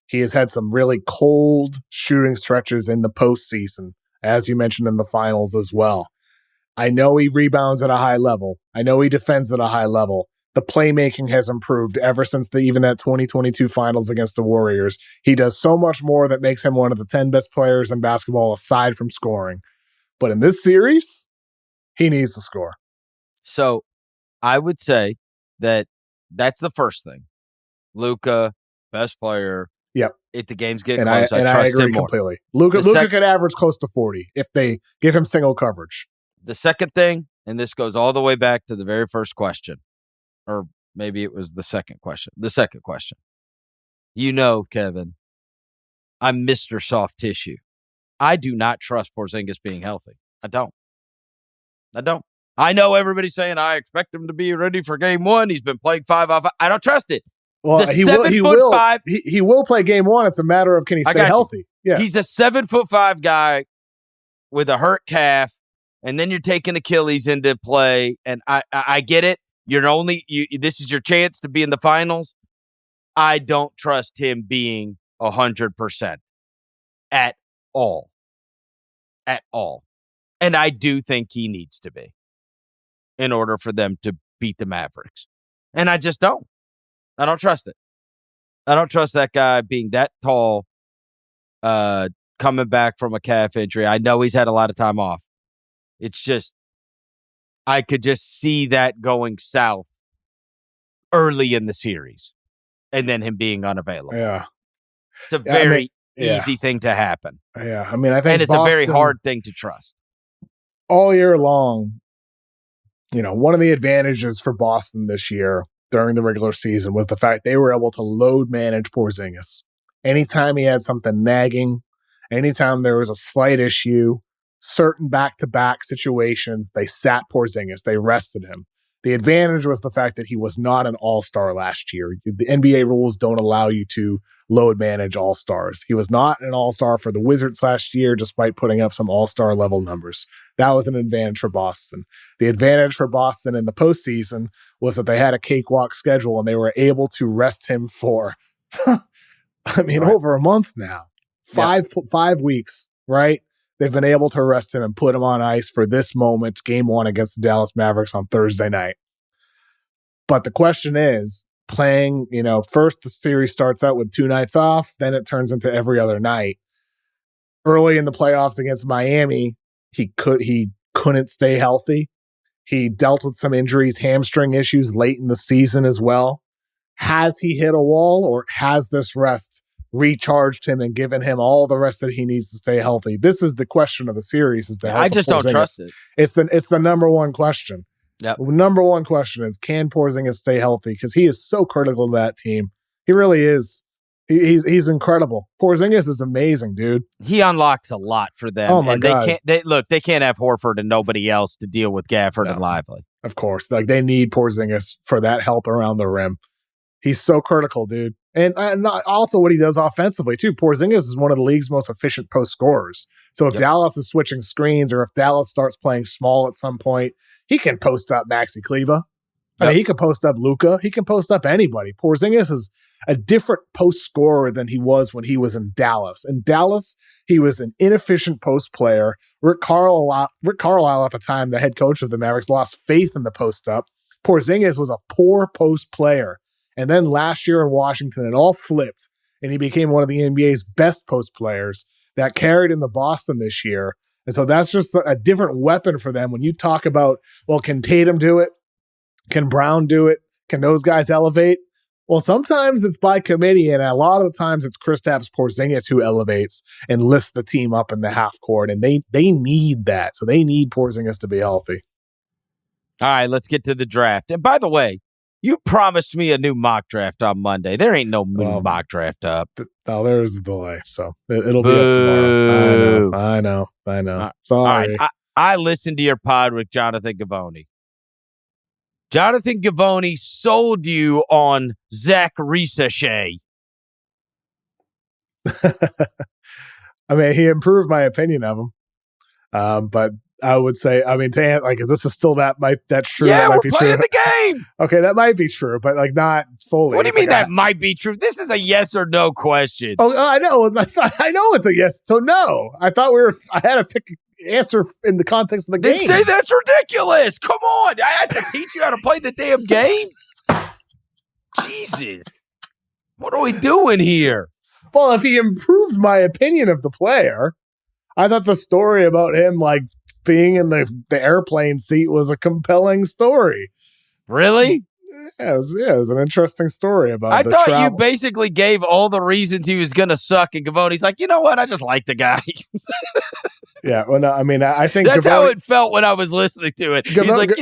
He has had some really cold shooting stretches in the postseason, as you mentioned in the finals as well. I know he rebounds at a high level. I know he defends at a high level. The playmaking has improved ever since even that 2022 finals against the Warriors. He does so much more that makes him one of the 10 best players in basketball aside from scoring. But in this series, he needs to score. So I would say that that's the first thing. Luka best player. Yep. If the games get And close, I trust I agree him more. completely. Luka could average close to 40 if they give him single coverage. The second thing, and this goes all the way back to the very first question, or maybe it was the second question. The second question. You know, Kevin, I'm Mr. Soft Tissue. I do not trust Porzingis being healthy. I don't. I know everybody's saying I expect him to be ready for game one. He's been playing 5 off. I don't trust it. Well, he will play game one. It's a matter of can he stay healthy. Yeah. He's a 7'5" guy with a hurt calf, and then you're taking Achilles into play. And I get it. This is your chance to be in the finals. I don't trust him being 100% at all. At all. And I do think he needs to be in order for them to beat the Mavericks. And I just don't. I don't trust it. I don't trust that guy being that tall, coming back from a calf injury. I know he's had a lot of time off. It's just, I could just see that going south early in the series and then him being unavailable. Yeah. It's a very easy thing to happen. Yeah. I mean, I think and it's a very hard thing to trust. All year long, one of the advantages for Boston this year during the regular season was the fact they were able to load manage Porzingis. Anytime he had something nagging, anytime there was a slight issue, certain back-to-back situations, they sat Porzingis, they rested him. The advantage was the fact that he was not an all-star last year. The NBA rules don't allow you to load manage all-stars. He was not an all-star for the Wizards last year, despite putting up some all-star level numbers. That was an advantage for Boston. The advantage for Boston in the postseason was that they had a cakewalk schedule and they were able to rest him for, over a month now. 5 weeks, right? They've been able to rest him and put him on ice for this moment, game one against the Dallas Mavericks on Thursday night. But the question is, playing, first the series starts out with 2 nights off, then it turns into every other night. Early in the playoffs against Miami, he couldn't stay healthy. He dealt with some injuries, hamstring issues late in the season as well. Has he hit a wall, or has this rest recharged him and given him all the rest that he needs to stay healthy? This is the question of the series. I just don't trust it. It's the number one question. Yep. Number one question is, can Porzingis stay healthy? Because he is so critical to that team. He really is. He's incredible. Porzingis is amazing, dude. He unlocks a lot for them. Oh my God. They can't have Horford and nobody else to deal with Gafford and Lively. Of course. They need Porzingis for that help around the rim. He's so critical, dude. And also what he does offensively, too. Porzingis is one of the league's most efficient post scorers. So if Dallas is switching screens, or if Dallas starts playing small at some point, he can post up Maxi Kleber. He can post up Luka. He can post up anybody. Porzingis is a different post scorer than he was when he was in Dallas. In Dallas, he was an inefficient post player. Rick Carlisle at the time, the head coach of the Mavericks, lost faith in the post up. Porzingis was a poor post player. And then last year in Washington, it all flipped, and he became one of the NBA's best post players that carried into Boston this year. And so that's just a different weapon for them. When you talk about, well, can Tatum do it? Can Brown do it? Can those guys elevate? Well, sometimes it's by committee, and a lot of the times it's Kristaps Porzingis who elevates and lifts the team up in the half court, and they need that. So they need Porzingis to be healthy. All right, let's get to the draft. And by the way, you promised me a new mock draft on Monday. There ain't no mock draft up. No, there's a delay, so it'll be up tomorrow. I know. Sorry. All right, I listened to your pod with Jonathan Givony. Jonathan Givony sold you on Zach Risachet. I mean, he improved my opinion of him. But I would say, if this is still that's true. Yeah, that might we're be playing true. the game. Okay, that might be true, but not fully. What do you mean that might be true? This is a yes or no question. Oh, I know. I know it's a yes. So no, I thought I had to pick an answer in the context of the game. They say that's ridiculous. Come on. I had to teach you how to play the damn game. Jesus. What are we doing here? Well, if he improved my opinion of the player, I thought the story about him being in the airplane seat was a compelling story. Really? it was an interesting story about I the thought travel. you basically gave all the reasons he was going to suck, and Gavoni's like, you know what? I just like the guy. Yeah, well, no, I mean, I think That's how it felt when I was listening to it. He's like,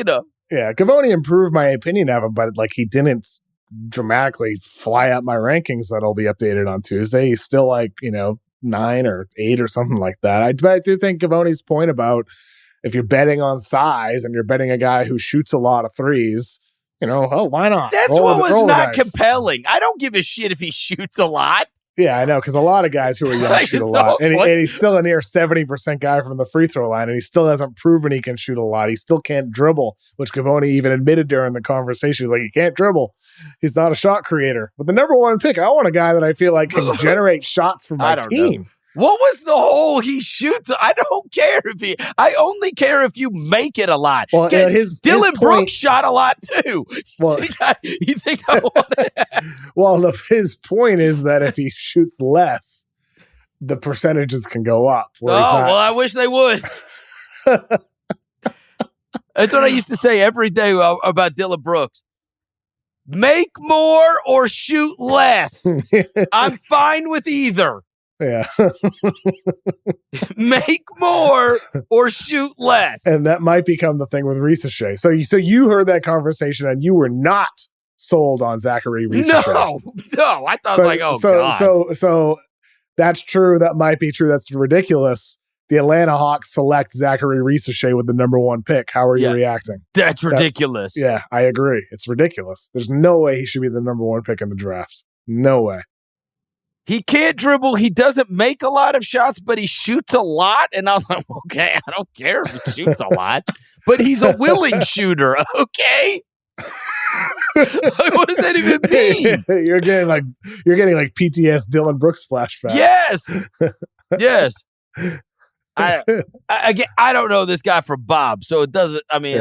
Yeah, Gavoni improved my opinion of him, but like he didn't dramatically fly up my rankings that'll be updated on Tuesday. He's still like, 9 or 8 or something like that. But I do think Gavoni's point about if you're betting on size and you're betting a guy who shoots a lot of threes, why not? That's what was not compelling. I don't give a shit if he shoots a lot. Yeah, I know, because a lot of guys who are young shoot a lot. And he's still a near 70% guy from the free throw line, and he still hasn't proven he can shoot a lot. He still can't dribble, which Gavoni even admitted during the conversation. He's like, he can't dribble. He's not a shot creator. But the number one pick, I want a guy that I feel like can generate shots for my team. Know. What was the whole he shoots? I don't care I only care if you make it a lot. Well, Dylan Brooks shot a lot too. Well, you think I want to? Well, his point is that if he shoots less, the percentages can go up. Well, I wish they would. That's what I used to say every day about Dylan Brooks. Make more or shoot less. I'm fine with either. Yeah. Make more or shoot less. And that might become the thing with Risacher. So you heard that conversation and you were not sold on Zachary Risacher. No. I thought God. So that's true. That might be true. That's ridiculous. The Atlanta Hawks select Zachary Risacher with the number 1 pick. How are you reacting? That's ridiculous. Yeah, I agree. It's ridiculous. There's no way he should be the number 1 pick in the draft. No way. He can't dribble. He doesn't make a lot of shots, but he shoots a lot. And I was like, okay, I don't care if he shoots a lot, but he's a willing shooter. Okay. What does that even mean? You're getting like PTS Dylan Brooks flashbacks. Yes. I don't know this guy from Bob, so it doesn't. I mean,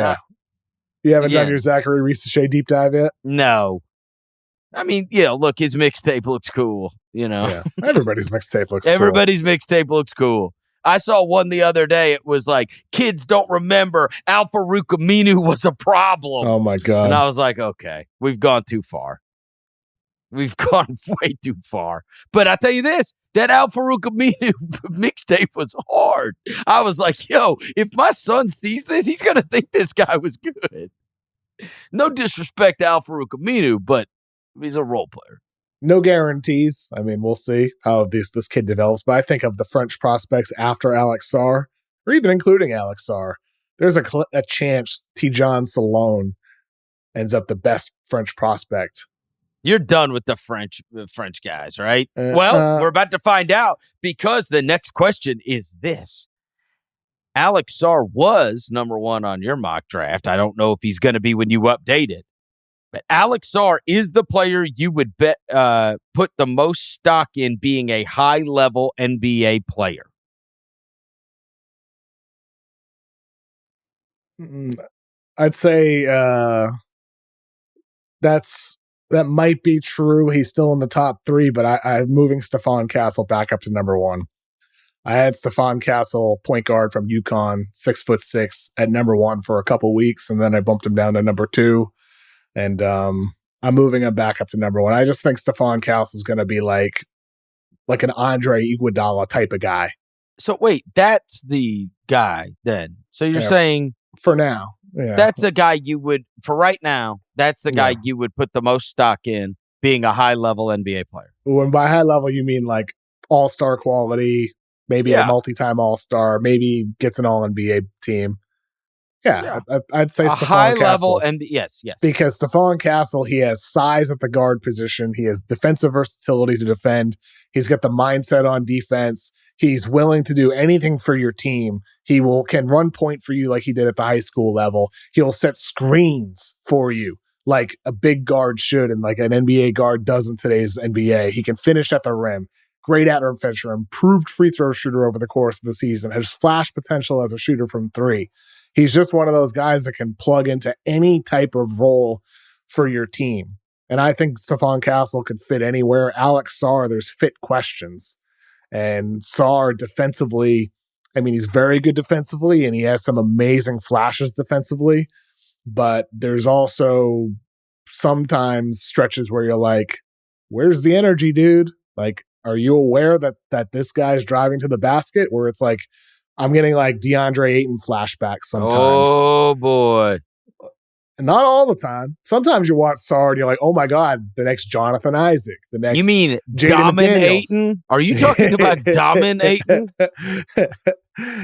you haven't done your Zachary Risacher deep dive yet? No. I mean, look, his mixtape looks cool. Yeah. Everybody's mixtape looks Everybody's mixtape looks cool. I saw one the other day. It was like, kids don't remember Al-Farouq Aminu was a problem. Oh, my God. And I was like, okay, we've gone too far. We've gone way too far. But I tell you this, that Al-Farouq Aminu mixtape was hard. I was like, yo, if my son sees this, he's going to think this guy was good. No disrespect to Al-Farouq Aminu, but he's a role player. No guarantees. I mean, we'll see how this kid develops. But I think of the French prospects after Alex Sarr, or even including Alex Sarr, there's a chance Tidjane Salone ends up the best French prospect. You're done with the French guys, right? Well, we're about to find out because the next question is this. Alex Sarr was number 1 on your mock draft. I don't know if he's going to be when you update it. But Alex Sarr is the player you would bet put the most stock in being a high-level NBA player. I'd say that might be true. He's still in the top 3, but I'm moving Stephon Castle back up to number 1. I had Stephon Castle, point guard from UConn, 6'6", at number 1 for a couple weeks, and then I bumped him down to number 2. And I'm moving him back up to number 1. I just think Stephon Castle is going to be like an Andre Iguodala type of guy. So wait, that's the guy then. So you're saying for now, that's a guy you would, for right now, that's the guy you would put the most stock in being a high-level NBA player. When by high level, you mean like all-star quality, maybe a multi-time all-star, maybe gets an all-NBA team. Yeah. I'd say Stephon high-level Castle. yes. Because Stephon Castle, he has size at the guard position. He has defensive versatility to defend. He's got the mindset on defense. He's willing to do anything for your team. He can run point for you like he did at the high school level. He'll set screens for you like a big guard should and like an NBA guard does in today's NBA. He can finish at the rim. Great at-rim finisher, improved free throw shooter over the course of the season, has flash potential as a shooter from 3. He's just one of those guys that can plug into any type of role for your team. And I think Stephon Castle could fit anywhere. Alex Sarr, there's fit questions. And Sarr defensively, I mean, he's very good defensively and he has some amazing flashes defensively. But there's also sometimes stretches where you're like, where's the energy, dude? Like, are you aware that this guy's driving to the basket? Where it's like, I'm getting like DeAndre Ayton flashbacks sometimes. Oh, boy. And not all the time. Sometimes you watch Sarr and you're like, oh my God, the next Jonathan Isaac, the next. You mean Jaden dominating? Are you talking about dominating?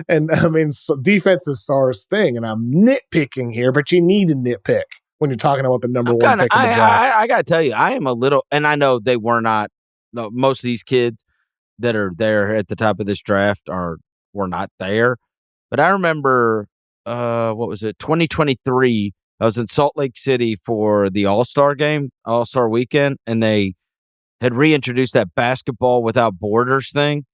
And I mean, so defense is Sarr's thing, and I'm nitpicking here, but you need to nitpick when you're talking about the number one pick in the draft. I got to tell you, I am a little, and I know they were not, most of these kids that are there at the top of this draft were not there. But I remember, what was it, 2023, I was in Salt Lake City for the All-Star game, All-Star weekend, and they had reintroduced that basketball without borders thing.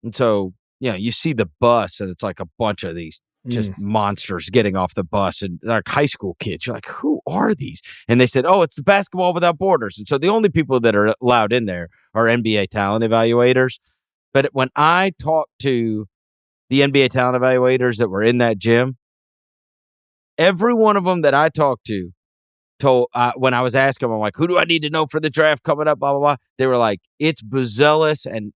And so, you see the bus, and it's like a bunch of these just monsters getting off the bus, and like high school kids. You're like, who are these? And they said, oh, it's the basketball without borders. And so the only people that are allowed in there are NBA talent evaluators. But when I talked to the NBA talent evaluators that were in that gym, every one of them that I talked to told when I was asking them, I'm like, who do I need to know for the draft coming up, blah, blah, blah. They were like, it's Buzelis and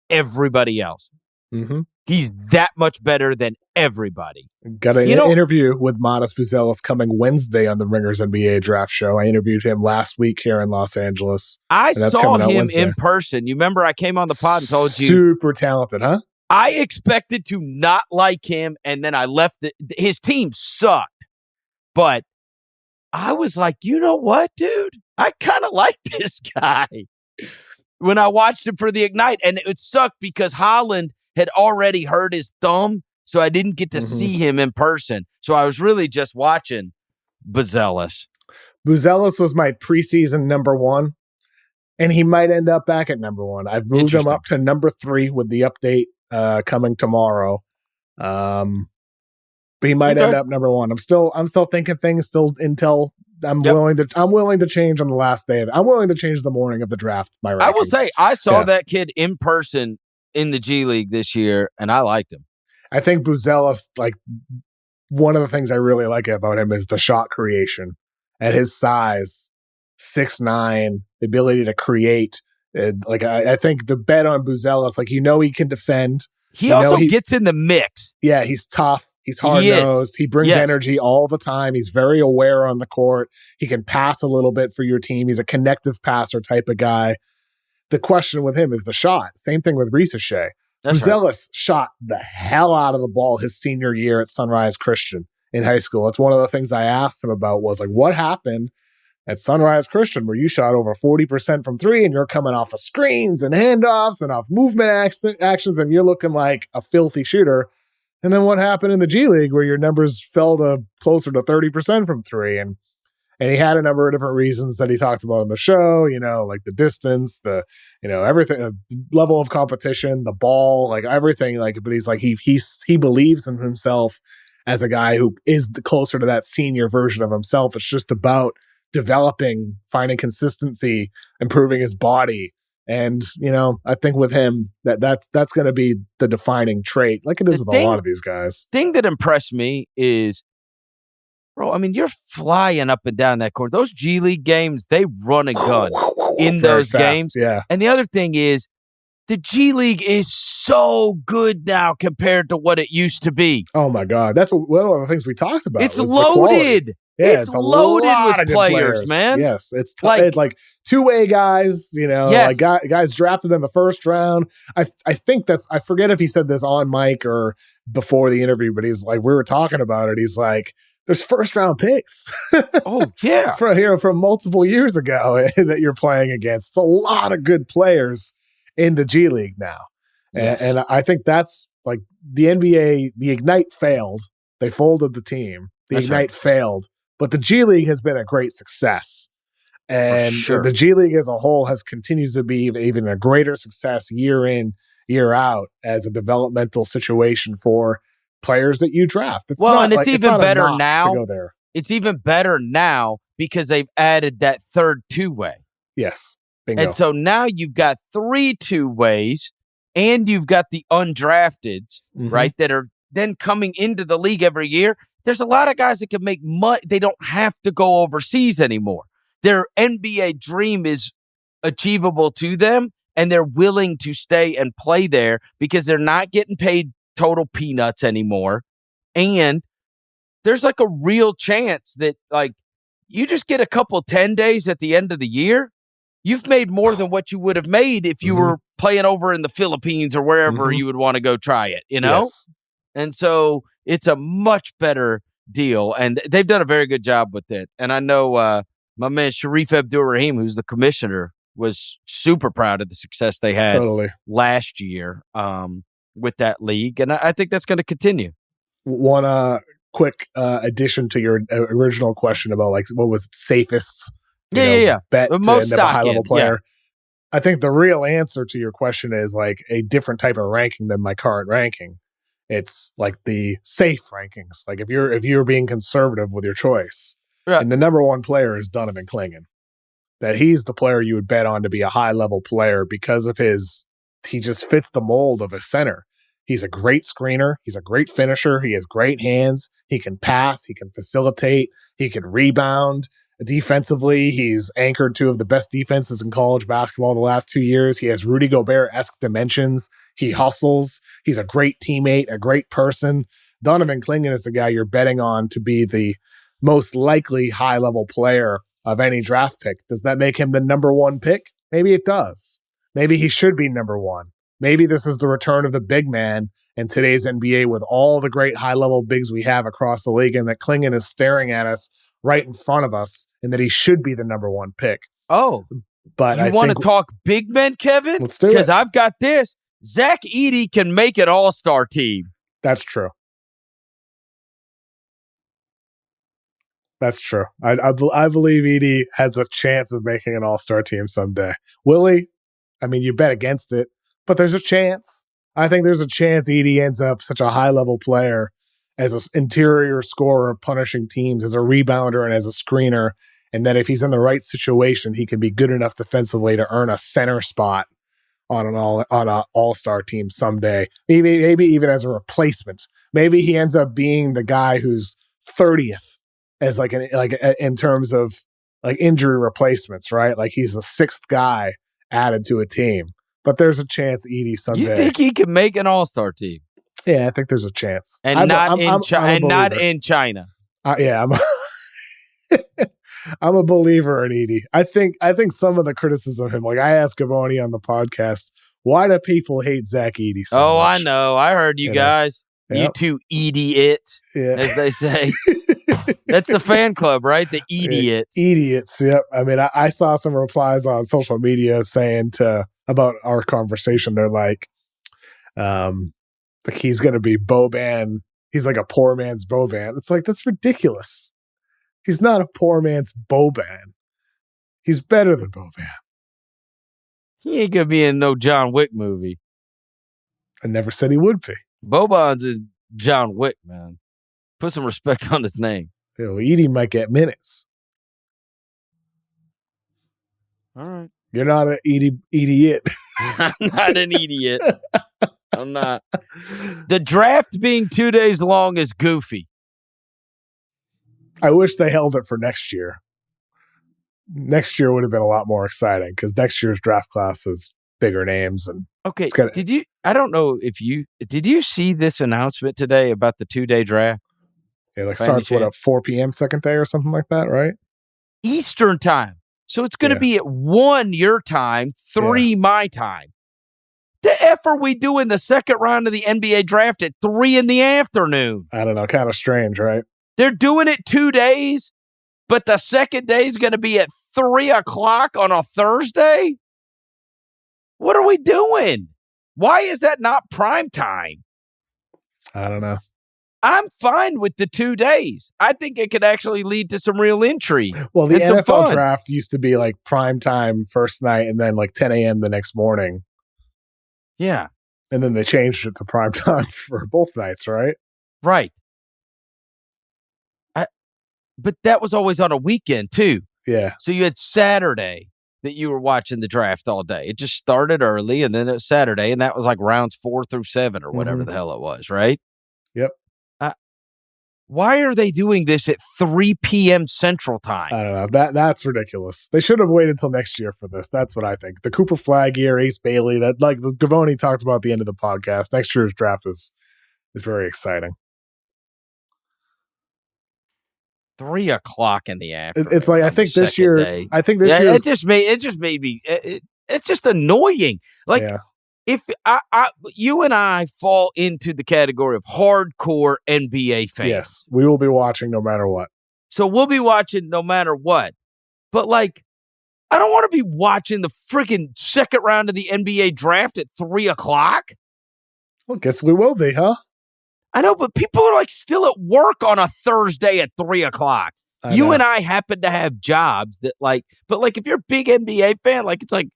everybody else. Mm-hmm. He's that much better than everybody. Got an interview with Modest Buzelis coming Wednesday on the Ringers NBA draft show. I interviewed him last week here in Los Angeles. I saw him in person. You remember I came on the pod and told you. Super talented, huh? I expected to not like him, and then I left. His team sucked. But I was like, you know what, dude? I kind of like this guy when I watched him for the Ignite. And it sucked because Holland had already hurt his thumb, so I didn't get to see him in person. So I was really just watching Buzelis. Buzelis was my preseason number one, and he might end up back at number one. I've moved him up to number 3 with the update coming tomorrow. But he might end up number 1. I'm still thinking things until I'm willing to change on the last day. I'm willing to change the morning of the draft. My rankings. I will say I saw that kid in person in the G League this year, and I liked him. I think Buzelis, like, one of the things I really like about him is the shot creation. At his size, 6'9", the ability to create. I think the bet on Buzelis, like, he can defend. He also gets in the mix. Yeah, he's tough. He's hard-nosed. He brings energy all the time. He's very aware on the court. He can pass a little bit for your team. He's a connective passer type of guy. The question with him is the shot. Same thing with Ricochet. Buzelis shot the hell out of the ball his senior year at Sunrise Christian in high school. That's one of the things I asked him about was, like, what happened at Sunrise Christian where you shot over 40% from 3 and you're coming off of screens and handoffs and off movement actions and you're looking like a filthy shooter. And then what happened in the G League where your numbers fell to closer to 30% from 3? And he had a number of different reasons that he talked about on the show, like the distance, everything, the level of competition, the ball, like everything. Like, but he's like, he believes in himself as a guy who is closer to that senior version of himself. It's just about developing, finding consistency, improving his body. And, I think with him, that's going to be the defining trait, like it is with a lot of these guys. Thing that impressed me is, bro, I mean, you're flying up and down that court. Those G League games, they run and gun in those games. Yeah. And the other thing is, the G League is so good now compared to what it used to be. Oh, my God. That's one of the things we talked about. It's loaded. Yeah, it's loaded with players, man. Yes, it's like two-way guys, like guys drafted in the first round. I think I forget if he said this on mic or before the interview, but he's like, we were talking about it. He's like, there's first-round picks. Oh, yeah. from multiple years ago that you're playing against. It's a lot of good players in the G League now. Yes. And I think that's like the NBA, the Ignite failed. They folded the team. The Ignite failed. But the G League has been a great success. And the G League as a whole continues to be even a greater success year in, year out as a developmental situation for players that you draft. It's even better now. To go there. It's even better now because they've added that third two-way. Yes. Bingo. And so now you've got 3 two-ways and you've got the undrafteds, right, that are then coming into the league every year. There's a lot of guys that can make money. They don't have to go overseas anymore. their NBA dream is achievable to them, and they're willing to stay and play there because they're not getting paid total peanuts anymore. And there's like a real chance that like you just get a couple 10 days at the end of the year, you've made more than what you would have made if you were playing over in the Philippines or wherever you would want to go try it, you know? Yes. And so it's a much better deal, and they've done a very good job with it. And I know my man Sharif Abdur-Rahim, who's the commissioner, was super proud of the success they had last year with that league, and I think that's going to continue. One quick addition to your original question about like what was safest bet to most end up a high-level player. Yeah. I think the real answer to your question is like a different type of ranking than my current ranking. It's like the safe rankings. Like if you're being conservative with your choice, and the number one player is Donovan Clingan. That he's the player you would bet on to be a high-level player because of he just fits the mold of a center. He's a great screener. He's a great finisher. He has great hands. He can pass. He can facilitate. He can rebound. Defensively, he's anchored two of the best defenses in college basketball the last 2 years. He has Rudy Gobert-esque dimensions. He hustles. He's a great teammate, a great person. Donovan Clingan is the guy you're betting on to be the most likely high-level player of any draft pick. Does that make him the number one pick? Maybe it does. Maybe he should be number one. Maybe this is the return of the big man in today's NBA with all the great high-level bigs we have across the league, and that Clingan is staring at us right in front of us, and that he should be the number one pick. Oh, but you want to talk big men, Kevin? Let's do it. Because I've got this. Zach Edey can make it all-star team. That's true. That's true. I believe Edey has a chance of making an all-star team someday. Will he? I mean, you bet against it, but there's a chance. I think there's a chance Edey ends up such a high-level player as an interior scorer, punishing teams, as a rebounder and as a screener, and that if he's in the right situation, he can be good enough defensively to earn a center spot on an all-star team someday. Maybe even as a replacement. Maybe he ends up being the guy who's 30th as in terms of like injury replacements, right? Like he's the sixth guy added to a team. But there's a chance Edey someday. You think he can make an all-star team? Yeah, I think there's a chance. And I'm not a in China. I'm a believer in Edey. I think some of the criticism of him, like I asked Gavoni on the podcast, why do people hate Zach Edey so much? I know. I heard you guys. Yep. You two idiots, as they say. That's the fan club, right? The idiots. Idiots, yep. I mean, I saw some replies on social media saying about our conversation. They're like he's going to be Boban. He's like a poor man's Boban. It's like, that's ridiculous. He's not a poor man's Boban. He's better than Boban. He ain't going to be in no John Wick movie. I never said he would be. Boban's is John Wick, man. Put some respect on his name. Edey might get minutes. All right. You're not an idiot. I'm not an idiot. I'm not. The draft being 2 days long is goofy. I wish they held it for next year. Next year would have been a lot more exciting because next year's draft class is bigger names. And okay, I don't know if did you see this announcement today about the 2 day draft? It starts at 4 p.m. second day or something like that, right? Eastern time. So it's going to be at 1 your time, 3 my time. The F are we doing the second round of the NBA draft at 3 in the afternoon? I don't know. Kind of strange, right? They're doing it 2 days, but the second day is going to be at 3 o'clock on a Thursday? What are we doing? Why is that not prime time? I don't know. I'm fine with the 2 days. I think it could actually lead to some real intrigue. Well, the NFL draft used to be like prime time first night and then like 10 a.m. the next morning. Yeah. And then they changed it to prime time for both nights, right? Right. But that was always on a weekend, too. Yeah. So you had Saturday that you were watching the draft all day. It just started early, and then it was Saturday, and that was like rounds 4 through 7 or whatever the hell it was, right? Yep. Why are they doing this at 3 p.m. Central Time? I don't know. That's ridiculous. They should have waited until next year for this. That's what I think. The Cooper Flag year, Ace Bailey, that like Gavoni talked about at the end of the podcast. Next year's draft is very exciting. 3 o'clock in the afternoon. It's like I think this year. Day. I think this year. It just made me. It's just annoying. Like if you and I fall into the category of hardcore NBA fans. Yes, we will be watching no matter what. So we'll be watching no matter what. But like, I don't want to be watching the freaking second round of the NBA draft at 3 o'clock. Well, guess we will be, huh? I know, but people are like still at work on a Thursday at 3 o'clock. You and I happen to have jobs that but if you're a big NBA fan, it's like,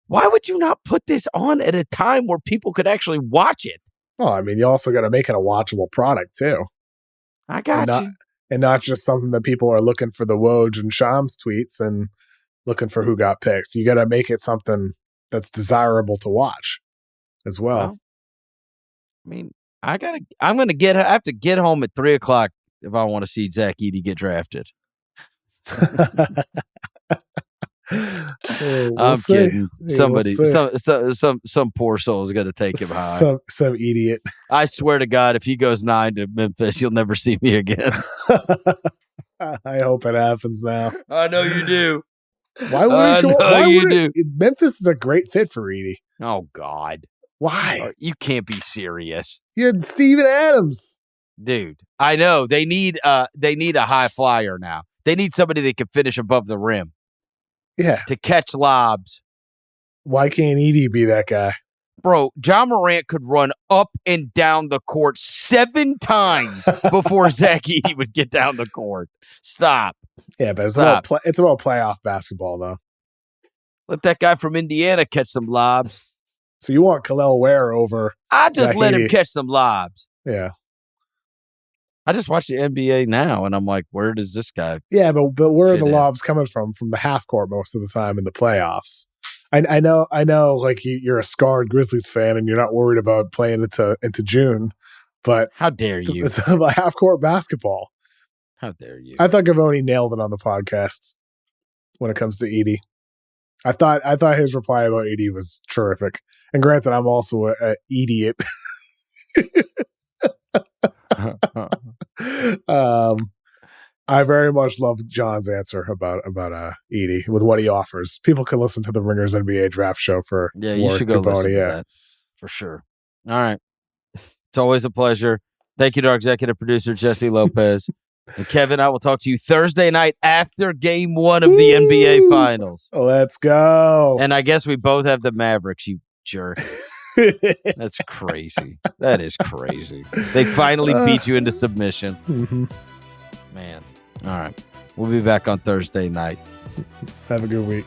why would you not put this on at a time where people could actually watch it? Well, I mean, you also got to make it a watchable product too. I got you. And not just something that people are looking for the Woj and Shams tweets and looking for who got picked. You got to make it something that's desirable to watch as well. I mean, I have to get home at 3 o'clock if I want to see Zach Edey get drafted. I'm kidding. Somebody, some poor soul is going to take him high. Some idiot. I swear to God, if he goes 9 to Memphis, you'll never see me again. I hope it happens now. I know you do. Why would you? Memphis is a great fit for Edey. Oh God. Why? You can't be serious. You had Steven Adams. Dude, I know. They need a high flyer now. They need somebody that can finish above the rim. Yeah. To catch lobs. Why can't Edey be that guy? Bro, John Morant could run up and down the court 7 times before Zach Edey would get down the court. Stop. Yeah, but it's about playoff basketball, though. Let that guy from Indiana catch some lobs. So you want Kel'el Ware over I just Zach let Edey. Him catch some lobs. Yeah. I just watch the NBA now, and I'm like, where does this guy? Yeah, but where are the lobs coming from? From the half court most of the time in the playoffs. I know. Like you're a scarred Grizzlies fan, and you're not worried about playing into June. But how dare you? It's about half court basketball. How dare you? I thought Gavoni nailed it on the podcast when it comes to Edey. I thought his reply about Edey was terrific. And granted, I'm also an idiot. I very much love John's answer about Edey with what he offers. People can listen to the Ringers NBA draft show for you should go listen to that for sure. All right, it's always a pleasure. Thank you to our executive producer Jesse Lopez and Kevin. I will talk to you Thursday night after Game 1 of the NBA Finals. Let's go. And I guess we both have the Mavericks. You jerk. That's crazy. That is crazy. They finally beat you into submission. Mm-hmm. Man. All right. We'll be back on Thursday night. Have a good week.